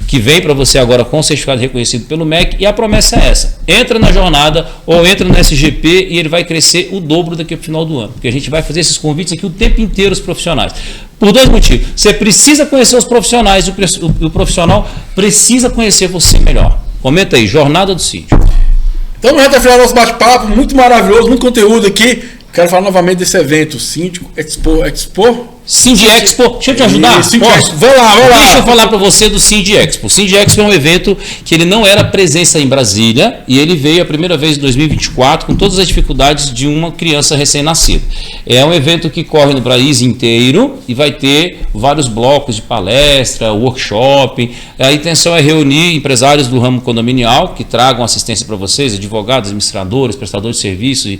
[SPEAKER 3] que vem para você agora com certificado reconhecido pelo MEC, e a promessa é essa: entra na jornada ou entra no SGP e ele vai crescer o dobro daqui ao final do ano, porque a gente vai fazer esses convites aqui o tempo inteiro, os profissionais, por 2 motivos. Você precisa conhecer os profissionais e o profissional precisa conhecer você melhor. Comenta aí, Jornada do Síndico.
[SPEAKER 1] Então, no reta final do nosso bate-papo, muito maravilhoso, muito conteúdo aqui. Quero falar novamente desse evento, Síndico Expo.
[SPEAKER 3] Cindy Expo, deixa eu te ajudar.
[SPEAKER 1] Vai lá.
[SPEAKER 3] Deixa eu falar para você do Cindy Expo. O Cindy Expo é um evento que ele não era presença em Brasília e ele veio a primeira vez em 2024 com todas as dificuldades de uma criança recém-nascida. É um evento que corre no país inteiro e vai ter vários blocos de palestra, workshop. A intenção é reunir empresários do ramo condominial que tragam assistência para vocês, advogados, administradores, prestadores de serviços,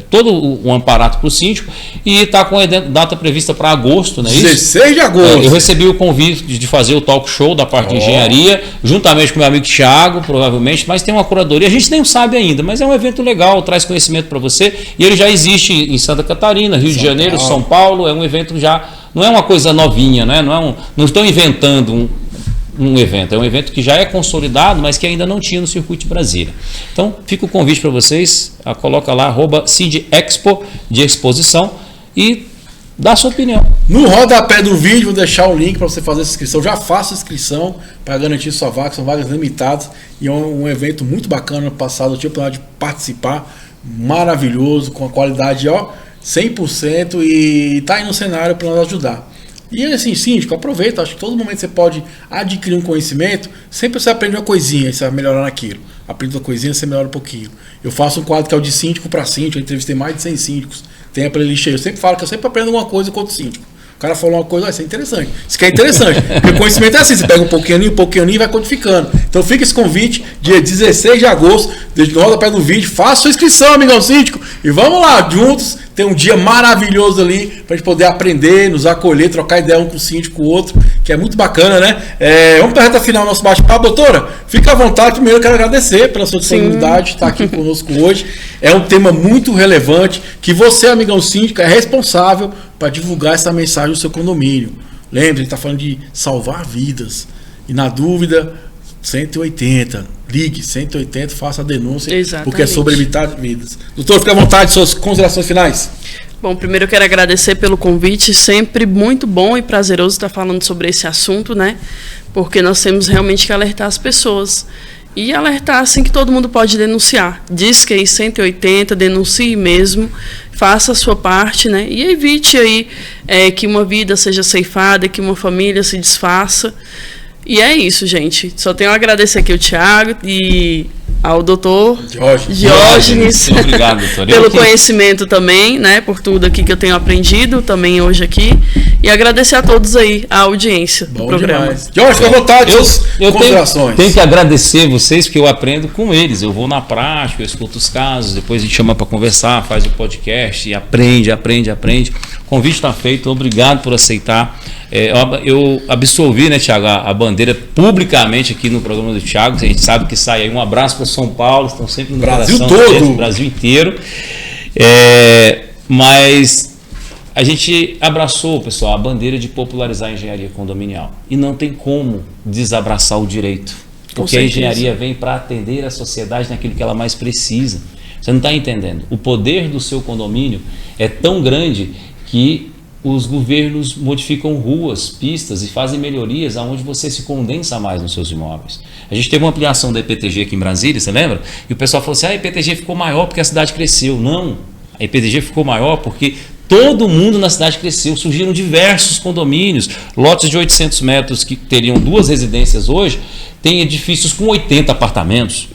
[SPEAKER 3] todo o amparato para o síndico, e está com a data prevista para agosto, não é isso?
[SPEAKER 1] 16 de agosto.
[SPEAKER 3] Eu recebi o convite de fazer o talk show da parte de engenharia, juntamente com meu amigo Thiago, provavelmente, mas tem uma curadoria. A gente nem sabe ainda, mas é um evento legal, traz conhecimento para você, e ele já existe em Santa Catarina, Rio de Janeiro, São Paulo. É um evento já, não é uma coisa novinha, né? Não estão inventando um evento, é um evento que já é consolidado, mas que ainda não tinha no Circuito de Brasília. Então, fica o convite para vocês, coloca lá, @CindExpo de exposição, e dá a sua opinião.
[SPEAKER 1] No rodapé do vídeo, vou deixar o link para você fazer essa inscrição. Já faça a inscrição para garantir sua vaga, são vagas limitadas, e é um evento muito bacana. No passado eu tive a oportunidade de participar, maravilhoso, com a qualidade 100%, e está aí no cenário para nos ajudar. E assim, síndico, aproveita, acho que todo momento você pode adquirir um conhecimento, sempre você aprende uma coisinha e você vai melhorar naquilo. Aprende uma coisinha, você melhora um pouquinho. Eu faço um quadro que é o de síndico para síndico, eu entrevistei mais de 100 síndicos, tem a playlist aí. Eu sempre falo que eu sempre aprendo alguma coisa com outro síndico. O cara falou uma coisa, isso é interessante. Isso que é interessante. Porque o conhecimento é assim, você pega um pouquinho e vai codificando. Então fica esse convite, dia 16 de agosto, desde o rodapé do vídeo, faça sua inscrição, amigão síndico, e vamos lá, juntos, ter um dia maravilhoso ali, pra gente poder aprender, nos acolher, trocar ideia um com o síndico, com o outro, que é muito bacana, né? Vamos para a reta final do nosso bate-papo. Doutora, fica à vontade. Primeiro eu quero agradecer pela sua disponibilidade de estar aqui conosco hoje. É um tema muito relevante, que você, amigão síndico, é responsável para divulgar essa mensagem no seu condomínio. Lembre, ele está falando de salvar vidas. E na dúvida, 180. Ligue, 180, faça a denúncia.
[SPEAKER 2] Exatamente.
[SPEAKER 1] Porque é sobre evitar vidas. Doutor, fica à vontade, suas considerações finais.
[SPEAKER 2] Bom, primeiro eu quero agradecer pelo convite, sempre muito bom e prazeroso estar falando sobre esse assunto, né? Porque nós temos realmente que alertar as pessoas. E alertar assim que todo mundo pode denunciar. Diz que aí 180, denuncie mesmo, faça a sua parte, né? E evite aí que uma vida seja ceifada, que uma família se desfaça. E é isso, gente. Só tenho a agradecer aqui ao Thiago e ao doutor Diógenes.
[SPEAKER 3] Obrigado, doutor.
[SPEAKER 2] Pelo conhecimento também, né? Por tudo aqui que eu tenho aprendido também hoje aqui. E agradecer a todos aí, a audiência do programa.
[SPEAKER 1] Diógenes, fica à vontade,
[SPEAKER 3] eu tenho que agradecer vocês, porque eu aprendo com eles. Eu vou na prática, eu escuto os casos, depois a gente chama para conversar, faz o podcast e aprende. O convite está feito, obrigado por aceitar. Eu absolvi, né, Thiago, a bandeira publicamente aqui no programa do Thiago. A gente sabe que sai aí. Um abraço para São Paulo, estão sempre no
[SPEAKER 1] Brasil
[SPEAKER 3] coração
[SPEAKER 1] todo,
[SPEAKER 3] deles, Brasil inteiro. Mas a gente abraçou, pessoal, a bandeira de popularizar a engenharia condominial. E não tem como desabraçar o direito. Porque a engenharia vem para atender a sociedade naquilo que ela mais precisa. Você não está entendendo. O poder do seu condomínio é tão grande que os governos modificam ruas, pistas e fazem melhorias aonde você se condensa mais nos seus imóveis. A gente teve uma ampliação da EPTG aqui em Brasília, você lembra? E o pessoal falou assim, a EPTG ficou maior porque a cidade cresceu. Não, a EPTG ficou maior porque todo mundo na cidade cresceu, surgiram diversos condomínios, lotes de 800 metros que teriam 2 residências hoje, tem edifícios com 80 apartamentos.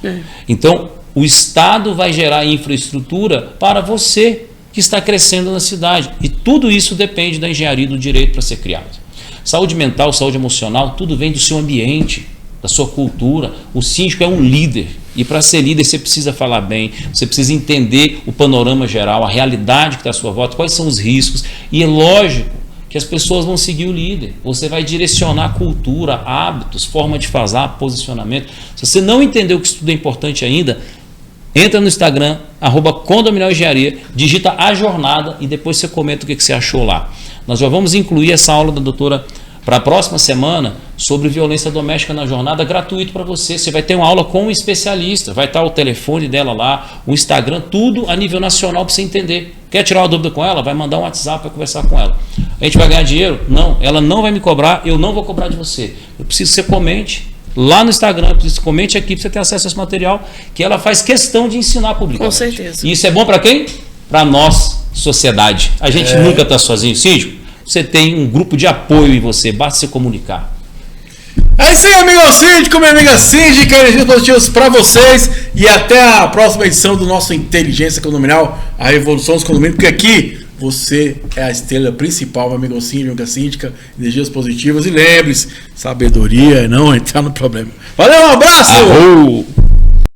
[SPEAKER 3] Então, o Estado vai gerar infraestrutura para você que está crescendo na cidade. E tudo isso depende da engenharia do direito para ser criado. Saúde mental, saúde emocional, tudo vem do seu ambiente, da sua cultura. O síndico é um líder. E para ser líder você precisa falar bem, você precisa entender o panorama geral, a realidade que está à sua volta, quais são os riscos. E é lógico que as pessoas vão seguir o líder. Você vai direcionar cultura, hábitos, forma de fazer, posicionamento. Se você não entendeu que isso tudo é importante ainda, entra no Instagram, @condominialengenharia, digita a jornada e depois você comenta o que você achou lá. Nós já vamos incluir essa aula da doutora para a próxima semana sobre violência doméstica na jornada, gratuito para você. Você vai ter uma aula com um especialista, vai estar o telefone dela lá, o Instagram, tudo a nível nacional para você entender. Quer tirar uma dúvida com ela? Vai mandar um WhatsApp para conversar com ela. A gente vai ganhar dinheiro? Não, ela não vai me cobrar, eu não vou cobrar de você. Eu preciso que você comente lá no Instagram, eu preciso que você comente aqui para você ter acesso a esse material que ela faz questão de ensinar publicamente.
[SPEAKER 2] Com certeza.
[SPEAKER 3] E isso é bom para quem? Para nós, sociedade. A gente nunca está sozinho, síndico. Você tem um grupo de apoio em você, basta se comunicar.
[SPEAKER 1] É isso aí, amigo síndico, minha amiga síndica, energias positivas para vocês e até a próxima edição do nosso Inteligência Condominial, a revolução dos condomínios, porque aqui você é a estrela principal, meu amigo síndico, amiga síndica, energias positivas e lembre-se, sabedoria é não entrar no problema. Valeu, um abraço!
[SPEAKER 3] Arrou.